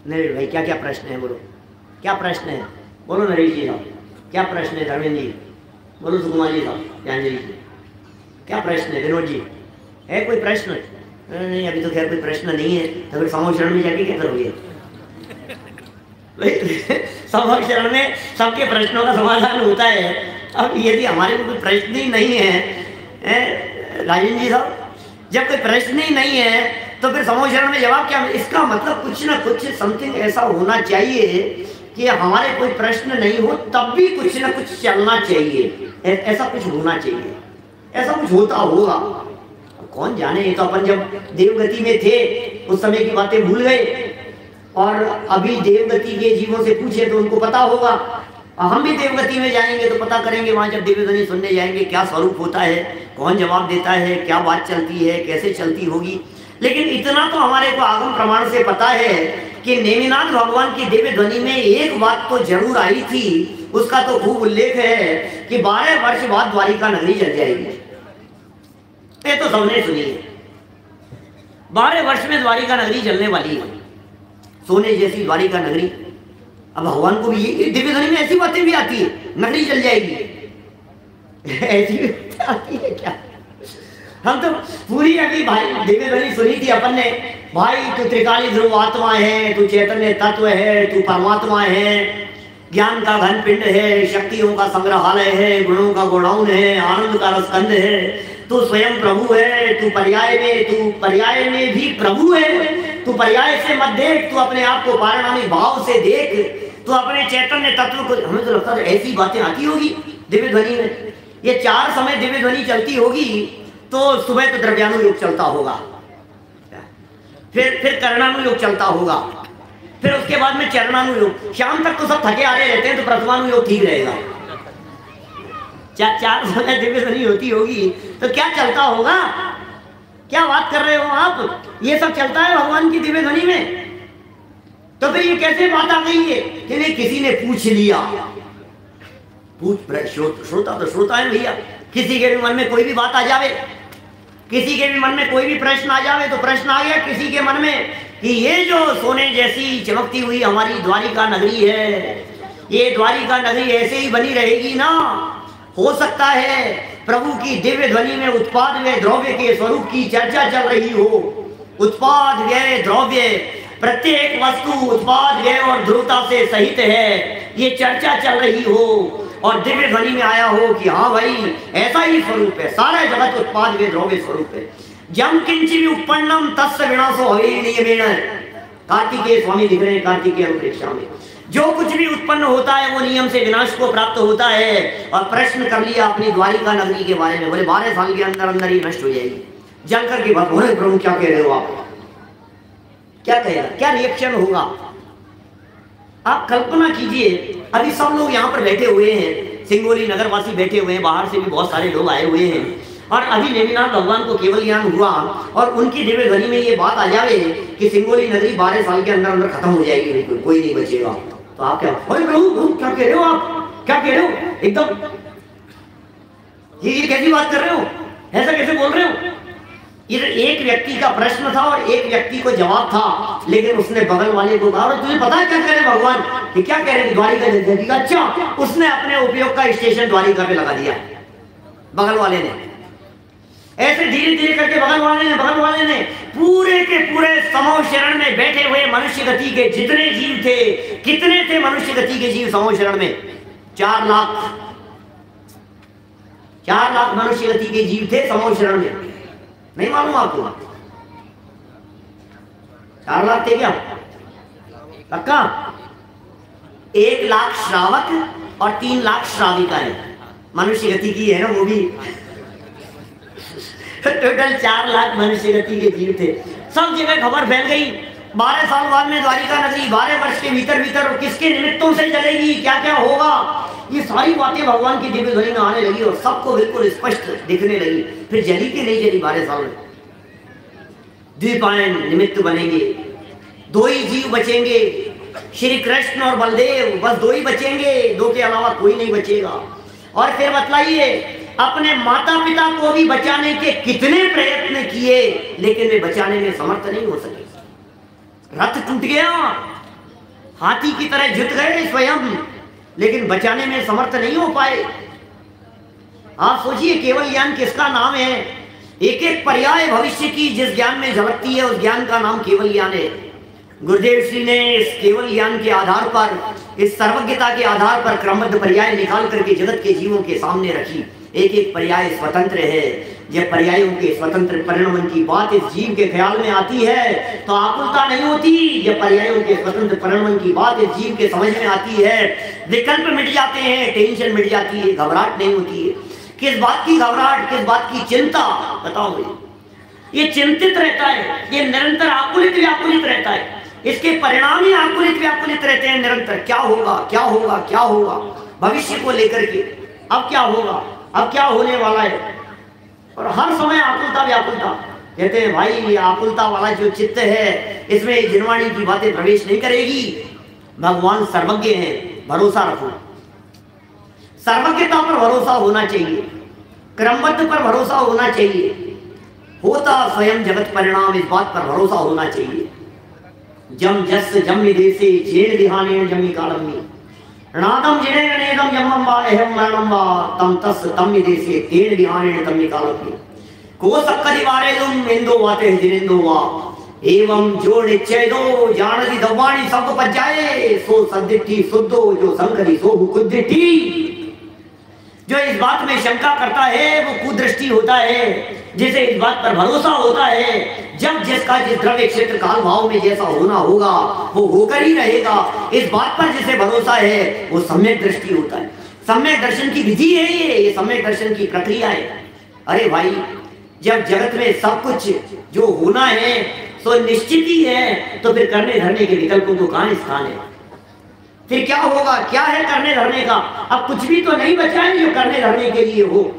नरेश भाई क्या क्या प्रश्न है, बोलो क्या प्रश्न है, बोलो नरेश जी साहब क्या प्रश्न है, धर्मेंद्र जी बोलो, सुकुमार जी साहब, ज्ञानजलि जी क्या प्रश्न है, विनोद जी है कोई प्रश्न? नहीं अभी तो खैर कोई प्रश्न नहीं है, तो फिर समाशरण में जाके क्या करोगे? समाशरण में सबके प्रश्नों का समाधान होता है। अब यदि हमारे को कोई प्रश्न ही नहीं है राजेंद्र जी साहब, जब कोई प्रश्न ही नहीं है तो फिर समाशरण में जवाब क्या? इसका मतलब कुछ ना कुछ समथिंग ऐसा होना चाहिए कि हमारे कोई प्रश्न नहीं हो तब भी कुछ ना कुछ चलना चाहिए, ऐसा कुछ होना चाहिए, ऐसा कुछ होता होगा। कौन जाने, ये तो अपन जब देवगति में थे उस समय की बातें भूल गए, और अभी देवगति के जीवों से पूछे तो उनको पता होगा। हम भी देवगति में जाएंगे तो पता करेंगे, वहां जब दिव्य ध्वनि सुनने जाएंगे क्या स्वरूप होता है, कौन जवाब देता है, क्या बात चलती है, कैसे चलती होगी। लेकिन इतना तो हमारे को आगम प्रमाण से पता है कि नेमिनाथ भगवान की दिव्य ध्वनि में एक बात तो जरूर आई थी, उसका तो खूब उल्लेख है कि 12 वर्ष बाद द्वारिका नगरी जल जाएगी। ये तो सबने सुनी है, 12 वर्ष में द्वारिका नगरी जलने वाली है, सोने जैसी द्वारिका नगरी। अब भगवान को भी ये दिव्य ध्वनि में ऐसी बातें भी आती है, नगरी जल जाएगी, ऐसी आती है क्या? हम तो पूरी अभी भाई दिव्य ध्वनि सुनी थी अपन ने, भाई तू त्रिकाली ध्रुव आत्मा है, तू चैतन्य तत्व है, तू परमात्मा है, ज्ञान का घन पिंड है, शक्तियों का संग्रहालय है, गुणों का गोडाउन है, आनंद का रसकंद है, तू स्वयं प्रभु है, तू पर्याय में भी प्रभु है, तू पर्याय से मत देख, तू अपने आप को पारिणामी भाव से देख, तू अपने चैतन्य तत्व को। हमें तो लगता है ऐसी बातें आती होगी दिव्य ध्वनि में। ये 4 समय दिव्य ध्वनि चलती होगी तो सुबह तो द्रव्यानुयोग चलता होगा, फिर करणानुयोग चलता होगा, फिर उसके बाद में चरणानुयोग, शाम तक तो सब थके आ रहे रहते हैं तो प्रथमानुयोग ठीक रहेगा। 4 समय दिव्य ध्वनि होती होगी तो क्या चलता होगा? क्या बात कर रहे हो आप? ये सब चलता है भगवान की दिव्य ध्वनि में। तो फिर ये कैसे बात आ गई है कि नहीं किसी ने पूछ लिया? श्रोता तो श्रोता है भैया, किसी के भी मन में कोई भी बात आ जावे, किसी के भी मन में कोई भी प्रश्न आ जावे तो प्रश्न आ गया किसी के मन में कि ये जो सोने जैसी चमकती हुई हमारी द्वारिका नगरी है, ये द्वारिका नगरी ऐसे ही बनी रहेगी ना? हो सकता है प्रभु की दिव्य ध्वनि में उत्पाद व्यय द्रव्य के स्वरूप की चर्चा चल रही हो। उत्पाद व्यय द्रव्य, प्रत्येक वस्तु उत्पाद व्यय और ध्रुवता से सहित है, ये चर्चा चल रही हो और दिव्य ध्वनि में आया हो कि हाँ भाई ऐसा ही स्वरूप है, सारा जगत उत्पाद व्यय द्रव्य स्वरूप है। जम किंचित उत्पन्नम तस्य विनाशो हवे नियमेन, कार्तिकेय स्वामी लिख रहे हैं कार्तिकेय अनुप्रेक्षा में, जो कुछ भी उत्पन्न होता है वो नियम से विनाश को प्राप्त होता है। और प्रश्न कर लिया अपनी द्वारिका नगरी के बारे में, बोले 12 साल के अंदर अंदर ही नष्ट हो जाएगी। जल करके बोले प्रभु क्या कह रहे हो आप, क्या कहेगा, क्या रिएक्शन होगा? आप कल्पना कीजिए, अभी सब लोग यहाँ पर बैठे हुए हैं, सिंगोली नगरवासी बैठे हुए हैं, बाहर से भी बहुत सारे लोग आए हुए हैं, और अभी नेमिनाथ भगवान को केवल ज्ञान हुआ और उनकी दिव्य ध्वनि में ये बात आ जावे कि सिंगोली नगरी 12 साल के अंदर अंदर खत्म हो जाएगी, बिल्कुल कोई नहीं बचेगा। तो आप क्या, अरे प्रभु क्या कह रहे हो, आप क्या कह रहे हो, एकदम ये कैसी बात कर रहे हो, ऐसा कैसे बोल रहे हो? ये एक व्यक्ति का प्रश्न था और एक व्यक्ति को जवाब था, लेकिन उसने बगल वाले को कहा, और तुझे पता है क्या कह रहे भगवान, कि क्या कह रहे द्वारिका जगह? अच्छा, उसने अपने उपयोग का स्टेशन द्वारिका पे लगा दिया बगल वाले ने। ऐसे धीरे धीरे करके बगल वाले ने पूरे के पूरे समूह शरण में बैठे हुए मनुष्य गति के जितने जीव थे, कितने थे मनुष्य गति के जीव समूह शरण में? 4 लाख मनुष्य गति के जीव थे समूह शरण में। नहीं मालूम आपको? 4 लाख थे क्या? पक्का? 1 लाख श्रावक और 3 लाख श्राविकाएं मनुष्य गति की है ना, वो भी टोटल 4 लाख मनुष्य गति के जीव थे। सब जगह खबर फैल गई, 12 साल बाद में द्वारिका नगरी 12 वर्ष के भीतर भीतर किसके निमित्तों से चलेगी, क्या क्या होगा, ये सारी बातें भगवान की दिव्य ध्वनि में आने लगी और सबको बिल्कुल स्पष्ट दिखने लगी। फिर जली की नहीं जली 12 साल में। द्वीपायन निमित्त बनेंगे, 2 ही जीव बचेंगे, श्री कृष्ण और बलदेव, बस 2 ही बचेंगे, 2 के अलावा कोई नहीं बचेगा। और फिर बतलाइए, अपने माता पिता को भी बचाने के कितने प्रयत्न किए, लेकिन वे बचाने में समर्थ नहीं हो सके। रथ टूट गया, हाथी की तरह जुट गए स्वयं, लेकिन बचाने में समर्थ नहीं हो पाए। आप सोचिए केवल ज्ञान किसका नाम है? एक एक पर्याय भविष्य की जिस ज्ञान में झलकती है उस ज्ञान का नाम केवल ज्ञान है। गुरुदेव श्री ने इस केवल ज्ञान के आधार पर, इस सर्वज्ञता के आधार पर क्रमबद्ध पर्याय निकाल करके जगत के जीवों के सामने रखी। एक एक पर्याय स्वतंत्र है। जब पर्यायों के स्वतंत्र परिणमन की बात इस जीव के ख्याल में आती है तो आकुलता नहीं होती। जब पर्यायों के स्वतंत्र परिणमन की बात इस जीव के समझ में आती है, विकल्प मिट जाते हैं, टेंशन मिट जाती है, घबराहट नहीं होती है। किस बात की घबराहट, किस बात की चिंता, बताओ मुझे। ये चिंतित रहता है, ये निरंतर आकुलित व्याकुलित रहता है, इसके परिणाम ही आकुलित व्याकुलित रहते हैं निरंतर। क्या होगा, क्या होगा, क्या होगा, भविष्य को लेकर के, अब क्या होगा, अब क्या होने वाला है, और हर समय आकुलता व्याकुलता। कहते हैं भाई ये आकुलता वाला जो चित्त है इसमें जिनवाणी की बातें प्रवेश नहीं करेगी। भगवान सर्वज्ञ हैं, भरोसा रखो। सर्वज्ञता पर भरोसा होना चाहिए, क्रमबद्ध पर भरोसा होना चाहिए, होता स्वयं जगत परिणाम, इस बात पर भरोसा होना चाहिए। जम जस जम निदेशे जेन दिहाने जमी कालमी नादम जिनेन नेदम यमम वा एहम मरणम वा तम तस तम निदेशे तेन दिहाने तम निकालमी को सक्कदिवारे तुम इंदो वाते जिनेंदो वा एवं जो निश्चय दो जानदी दवाणी सब पच जाए सो सद्दिठी सुद्धो जो संकरी सो कुद्दिठी। जो इस बात में शंका करता है वो कुदृष्टि होता है, जिसे इस बात पर भरोसा होता है जब जिसका जिस द्रव्य क्षेत्र काल भाव में जैसा होना होगा वो होकर ही रहेगा, इस बात पर जिसे भरोसा है वो सम्यक दृष्टि होता है। सम्यक दर्शन की विधि है ये सम्यक दर्शन की प्रक्रिया है। अरे भाई जब जगत में सब कुछ जो होना है तो निश्चित ही है, तो फिर करने धरने के विकल्पों को कहां स्थान है? फिर क्या होगा, क्या है करने धरने का? अब कुछ भी तो नहीं बचा है जो करने धरने के लिए हो।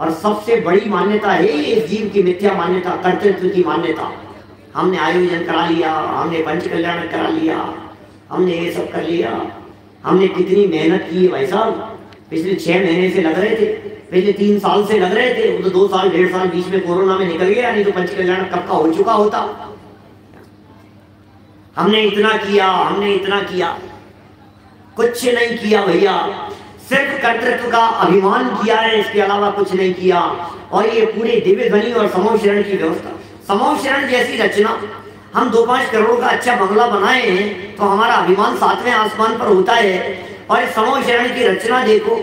और सबसे बड़ी मान्यता है इस जीव की मिथ्या मान्यता, कर्तृत्व की मान्यता। हमने आयोजन करा लिया, हमने पंच कल्याण करा लिया, हमने ये सब कर लिया, हमने कितनी मेहनत की है भाई साहब। पिछले 6 महीने से लग रहे थे, पिछले 3 साल से लग रहे थे, वो तो 2 साल 1.5 साल बीच में कोरोना में निकल गया, नहीं तो पंच कल्याण कब का हो चुका होता। हमने इतना किया, हमने इतना किया, कुछ नहीं किया भैया। सिर्फ कर्तृत्व का अभिमान किया है, इसके अलावा कुछ नहीं किया। और ये पूरे दिव्य ध्वनि और समूह शरण की व्यवस्था, समूह शरण जैसी रचना, हम 2-5 करोड़ का अच्छा बंगला बनाए हैं तो हमारा अभिमान 7वें आसमान पर होता है। और समूह शरण की रचना देखो,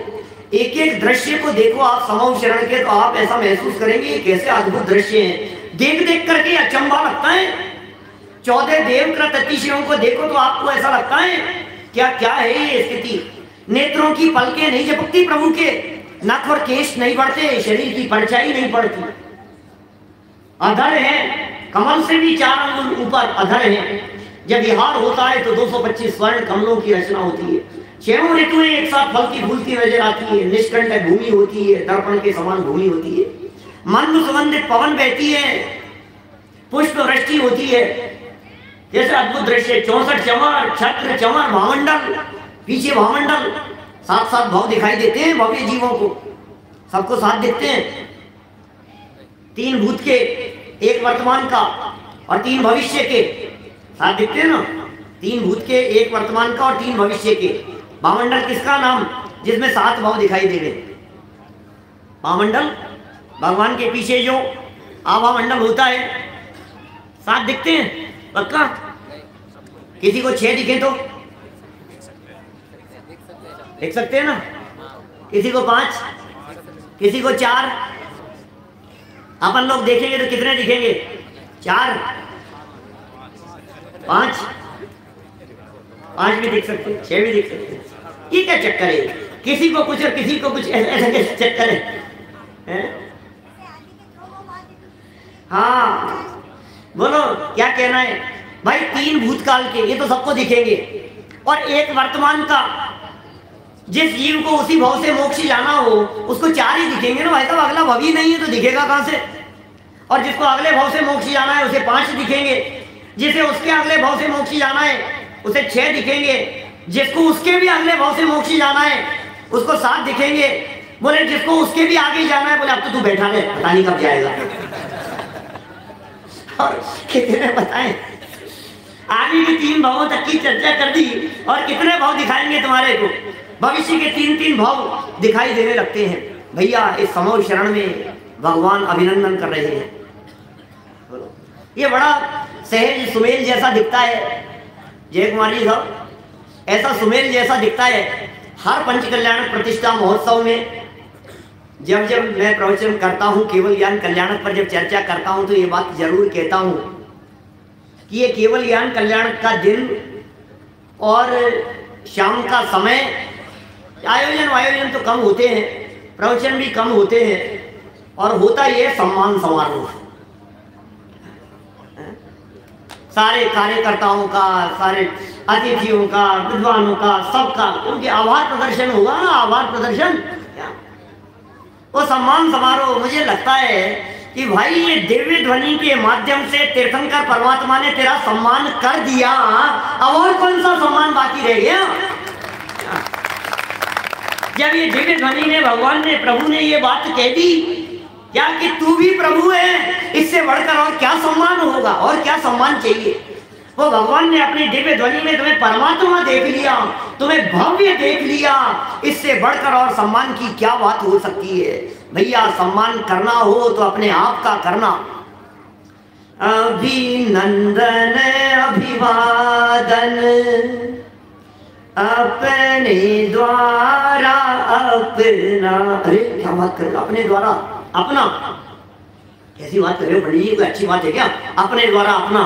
एक एक दृश्य को देखो आप समूह शरण के, तो आप ऐसा महसूस करेंगे कैसे अद्भुत दृश्य हैं। देख देख करके अचंभा लगता है। 14 देवकृत अतिशयों को देखो तो आपको ऐसा लगता है क्या क्या है ये स्थिति। नेत्रों की पलकें नहीं झपकती प्रभु के, नख और केश नहीं बढ़ते, शरीर की परछाई नहीं पड़ती। अधर है, कमल से भी 4 अंगुल ऊपर अधर है। जब विहार होता है तो 225 स्वर्ण कमलों की रचना होती है। 6 ऋतुएं एक साथ फलती फूलती नजर आती है। निष्कंठ भूमि होती है, दर्पण के समान भूमि होती है। मंद सुगंधित पवन बहती है, पुष्प वृष्टि होती है। जैसे अद्भुत दृश्य, 64 चमर, छत्र चमर, भावमंडल, पीछे भावमंडल, साथ भाव दिखाई देते हैं भव्य जीवों को, सबको साथ दिखते हैं। 3 भूत के, 1 वर्तमान का और 3 भविष्य के साथ दिखते हैं ना। 3 भूत के, 1 वर्तमान का और 3 भविष्य के। भावमंडल किसका नाम, जिसमें 7 भाव दिखाई दे रहे। भावमंडल भगवान के पीछे जो आभा मंडल होता है, 7 दिखते हैं पक्का। किसी को 6 दिखे तो देख सकते हैं ना, किसी को 5, किसी को 4। अपन लोग देखेंगे तो कितने दिखेंगे, 4, 5 भी दिख सकते हैं, 6 भी दिख सकते हैं। ये क्या चक्कर है, किसी को कुछ और किसी को कुछ, ऐसा कैसे चक्कर है? हाँ बोलो क्या कहना है भाई। 3 भूतकाल के, ये तो सबको दिखेंगे, और 1 वर्तमान का। जिस जीव को उसी भाव से मोक्ष जाना हो उसको 4 ही दिखेंगे ना भाई साहब, अगला भव ही नहीं है तो दिखेगा कहां से। और जिसको अगले भाव से मोक्ष जाना है उसे 5 दिखेंगे, जिसे उसके अगले भाव से मोक्ष जाना है उसे 6 दिखेंगे, जिसको उसके भी अगले भाव से मोक्ष जाना है उसको 7 दिखेंगे। बोले जिसको उसके भी आगे जाना है, बोले अब तो तू बैठा रहे, पता नहीं कब जाएगा। और कितने बताएं, आगे की 3 भावों तक की चर्चा कर दी, और कितने भाव दिखाएंगे तुम्हारे को। भविष्य के 3-3 भाव दिखाई देने लगते हैं। भैया इस समूह शरण में भगवान अभिनंदन कर रहे हैं। ये बड़ा सहज सुमेल जैसा दिखता है जय कुमार जी साहब, ऐसा सुमेल जैसा दिखता है। हर पंच कल्याण प्रतिष्ठा महोत्सव में जब जब मैं प्रवचन करता हूँ, केवल ज्ञान कल्याण पर जब चर्चा करता हूँ, तो ये बात जरूर कहता हूँ कि ये केवल ज्ञान कल्याण का दिन और शाम का समय, आयोजन तो कम होते हैं, प्रवचन भी कम होते हैं, और होता ये सम्मान समारोह। सारे कार्यकर्ताओं का, सारे अतिथियों का, विद्वानों का, सबका उनके आभार प्रदर्शन होगा ना, आभार प्रदर्शन, वो सम्मान समारोह। मुझे लगता है कि भाई ये दिव्य ध्वनि के माध्यम से तीर्थंकर परमात्मा ने तेरा सम्मान कर दिया, अब और कौन सा सम्मान बाकी रह गया। जब ये दिव्य ध्वनि ने, भगवान ने, प्रभु ने ये बात कह दी क्या कि तू भी प्रभु है, इससे बढ़कर और क्या सम्मान होगा, और क्या सम्मान चाहिए। वो भगवान ने अपनी दिव्य ध्वनि में तुम्हें परमात्मा देख लिया, तुम्हें भव्य देख लिया, इससे बढ़कर और सम्मान की क्या बात हो सकती है। भैया सम्मान करना हो तो अपने आप का करना। अभिनंदन अभिवादन अपने द्वारा अपना, अरे क्या बात कर, अपने द्वारा अपना, कैसी बात कर रहे हो पंडित जी, कोई अच्छी बात है क्या, अपने द्वारा अपना।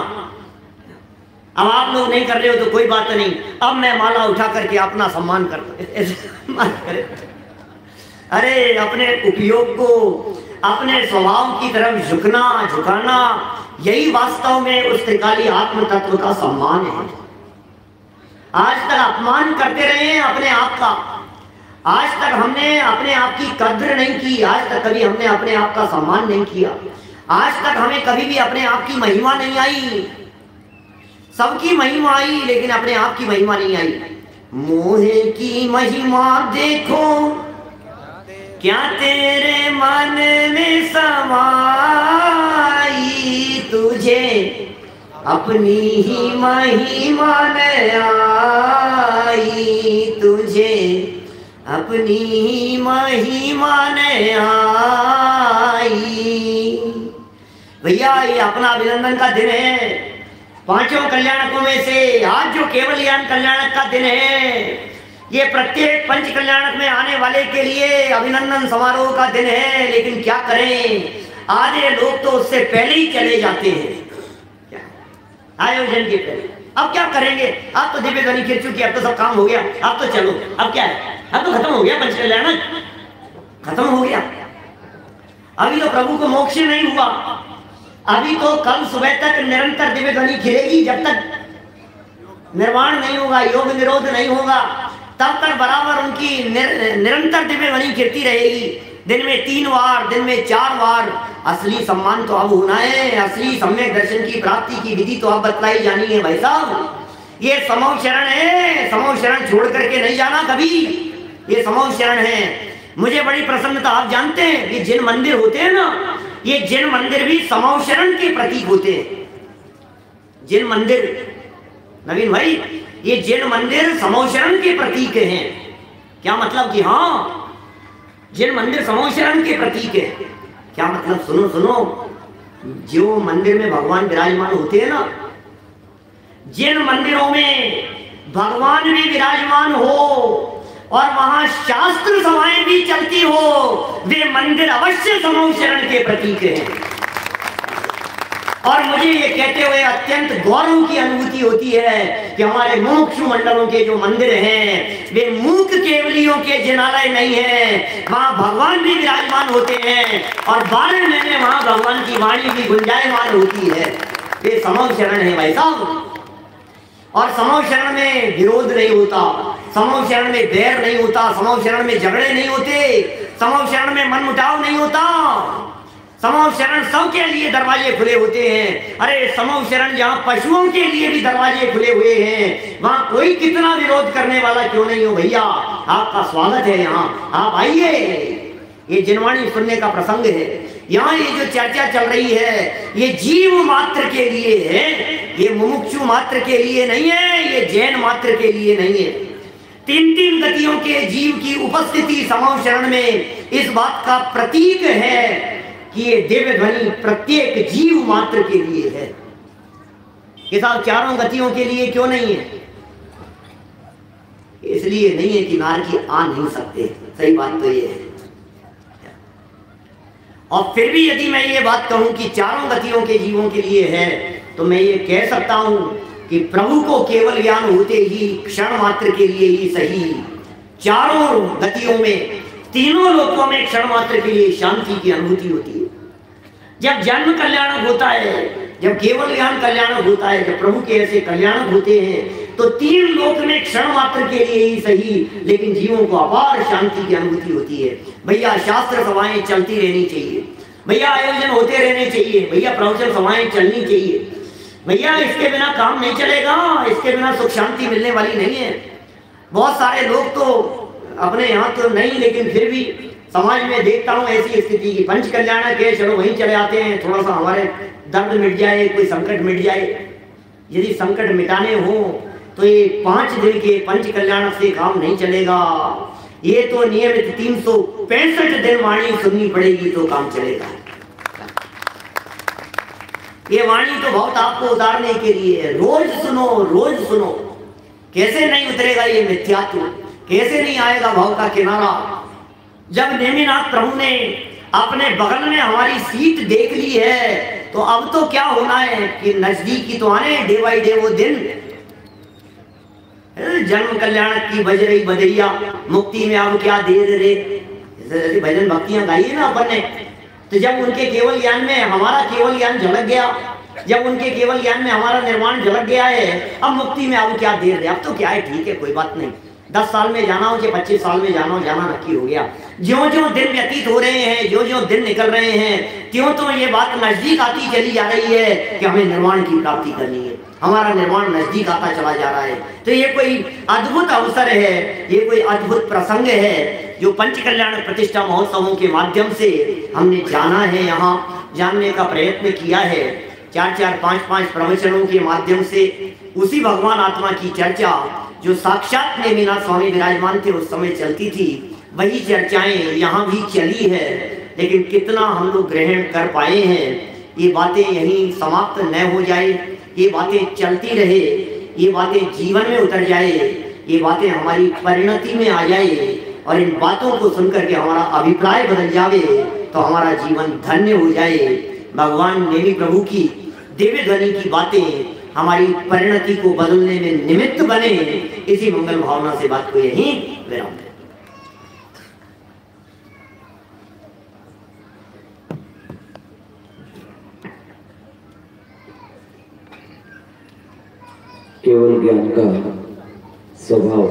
अब आप लोग नहीं कर रहे हो तो कोई बात नहीं, अब मैं माला उठा करके अपना सम्मान करता। अरे अपने उपयोग को, अपने स्वभाव की तरफ झुकाना, यही वास्तव में उस त्रिकाली आत्म तत्व का सम्मान है। आज तक अपमान करते रहे हैं अपने आप का, आज तक हमने अपने आप की कद्र नहीं की, आज तक कभी हमने अपने आप का सम्मान नहीं किया, आज तक हमें कभी भी अपने आप की महिमा नहीं आई। सबकी महिमा आई लेकिन अपने आप की महिमा नहीं आई। मोहे की महिमा देखो क्या तेरे मन में समाई, तुझे अपनी ही महिमा न आई, तुझे अपनी महिमा ने आई। भैया ये अपना अभिनंदन का दिन है। पांचों कल्याणकों में से आज जो केवल ज्ञान कल्याणक का दिन है, ये प्रत्येक पंच कल्याणक में आने वाले के लिए अभिनंदन समारोह का दिन है। लेकिन क्या करें, आधे लोग तो उससे पहले ही चले जाते हैं आयोजन के पहले। अब क्या करेंगे, अब तो दिव्य ध्वनि खिर चुकी, अब तो सब काम हो गया, अब तो चलो, अब क्या है, अब तो खत्म हो गया पंच कल्याणक, खत्म हो गया। अभी तो प्रभु को मोक्ष नहीं हुआ, अभी तो कल सुबह तक निरंतर दिव्य ध्वनि खिलेगी। जब तक निर्वाण नहीं होगा, योग निरोध नहीं होगा, तब तक बराबर उनकी निरंतर दिव्य ध्वनि खिलती रहेगी। दिन में 3 बार, दिन में 4 बार। असली सम्मान तो अब होना है, असली सम्यक दर्शन की प्राप्ति की विधि तो अब बतलाई जानी है भाई साहब। ये समूह शरण है, समूह शरण छोड़ करके नहीं जाना कभी, ये समूह शरण है। मुझे बड़ी प्रसन्नता, आप जानते हैं कि जिन मंदिर होते हैं ना, ये जिन मंदिर भी समूह शरण के प्रतीक होते हैं। जिन मंदिर, नवीन भाई, ये जिन मंदिर समूह शरण के प्रतीक हैं। क्या मतलब कि हाँ, जिन मंदिर समूह शरण के प्रतीक है, क्या मतलब, सुनो सुनो, जो मंदिर में भगवान विराजमान होते हैं ना, जिन मंदिरों में भगवान भी विराजमान हो और वहां शास्त्र सभाएं भी चलती हो, वे मंदिर अवश्य समूह शरण के प्रतीक हैं। और मुझे ये कहते हुए अत्यंत गौरव की अनुभूति होती है कि हमारे मुमुक्षु मंडलों के जो मंदिर हैं, वे मूक केवलियों के जिनालय नहीं है, वहां भगवान भी विराजमान होते हैं और 12 महीने वहां भगवान की वाणी भी गुंजायमान होती है। ये समूह शरण है भाई साहब। और समूह शरण में विरोध नहीं होता, समूह शरण में बैर नहीं होता, समूह शरण में झगड़े नहीं होते, समूह शरण में मनमुटाव नहीं होता। समूह शरण सबके लिए दरवाजे खुले होते हैं। अरे समूह शरण जहाँ पशुओं के लिए भी दरवाजे खुले हुए हैं, वहाँ कोई कितना विरोध करने वाला क्यों नहीं हो भैया, आपका स्वागत है यहाँ, आप आइए। ये जिनवाणी सुनने का प्रसंग है। यहाँ ये जो चर्चा चल रही है, ये जीव मात्र के लिए है, ये मुमुक्षु मात्र के लिए नहीं है, ये जैन मात्र के लिए नहीं है। 3 गतियों के जीव की उपस्थिति समूह शरण में इस बात का प्रतीक है कि ये दिव्य ध्वनि प्रत्येक जीव मात्र के लिए है। ये साहब 4 गतियों के लिए क्यों नहीं है? इसलिए नहीं है कि नारकी आ नहीं सकते, सही बात तो ये है। और फिर भी यदि मैं ये बात कहूं कि 4 गतियों के जीवों के लिए है, तो मैं ये कह सकता हूं कि प्रभु को केवल ज्ञान होते ही क्षण मात्र के लिए ही सही, 4 गतियों में, 3 लोकों में क्षण मात्र के लिए शांति की अनुभूति होती है। जब जन्म कल्याणक होता है, जब केवल ज्ञान कल्याणक होता है, जब प्रभु के ऐसे कल्याणक होते हैं, तो 3 लोक में क्षण मात्र के लिए ही सही, लेकिन जीवों को अपार शांति की अनुभूति होती है। भैया शास्त्र सभाएं चलती रहनी चाहिए, भैया आयोजन होते रहने चाहिए, भैया प्रवचन सभाएं चलनी चाहिए। भैया इसके बिना काम नहीं चलेगा, इसके बिना सुख शांति मिलने वाली नहीं है। बहुत सारे लोग तो अपने यहाँ तो नहीं, लेकिन फिर भी समाज में देखता हूँ ऐसी स्थिति की, पंच कल्याणक है, चलो वहीं चले आते हैं, थोड़ा सा हमारे दर्द मिट जाए, कोई संकट मिट जाए। यदि संकट मिटाने हो तो ये 5 दिन के पंच कल्याणक से काम नहीं चलेगा, ये तो नियमित 365 दिन वाणी सुननी पड़ेगी तो काम चलेगा। ये वाणी तो बहुत आपको उतारने के लिए है, रोज सुनो, रोज सुनो। कैसे नहीं उतरेगा ये मिथ्यात्व, कैसे नहीं आएगा भाव का किनारा। जब नेमिनाथ प्रभु ने अपने बगल में हमारी सीट देख ली है, तो अब तो क्या होना है कि नजदीकी तो आने डे बाई डे वो दिन। जन्म कल्याणक की बज रही बजैया, मुक्ति में अब क्या देर रे, भजन भक्तियां गाई है ना अपन ने। तो जब उनके केवल ज्ञान में हमारा केवल ज्ञान झलक गया, जब उनके केवल ज्ञान में हमारा निर्माण झलक गया है, अब मुक्ति में अब क्या देर रे, अब तो क्या है, ठीक है, कोई बात नहीं। 10 साल में जाना हो कि 25 साल में जाना हो, जाना नक्की हो गया। ज्यों ज्यों दिन व्यतीत हो रहे हैं, ज्यों ज्यों दिन निकल रहे हैं, त्यों तो ये बात नजदीक आती चली जा रही है कि हमें निर्वाण की प्राप्ति करनी है, हमारा निर्माण नजदीक आता चला जा रहा है। तो ये कोई अद्भुत अवसर है, ये कोई अद्भुत प्रसंग है जो पंच कल्याण प्रतिष्ठा महोत्सवों के माध्यम से हमने जाना है, यहाँ जानने का प्रयत्न किया है। 4-4, 5-5 प्रवचनों के माध्यम से उसी भगवान आत्मा की चर्चा जो साक्षात नेमिनाथ स्वामी विराजमान थे उस समय चलती थी, वही चर्चाएं यहाँ भी चली है। लेकिन कितना हम लोग ग्रहण कर पाए हैं, ये बातें यहीं समाप्त न हो जाए, ये बातें चलती रहे, ये बातें जीवन में उतर जाए, ये बातें हमारी परिणति में आ जाए और इन बातों को सुनकर के हमारा अभिप्राय बदल जावे तो हमारा जीवन धन्य हो जाए। भगवान नेमी प्रभु की दिव्य ध्वनि की बातें हमारी परिणति को बदलने में निमित्त बने, इसी मंगल भावना से बात को यहीं विराम दें। केवल ज्ञान का स्वभाव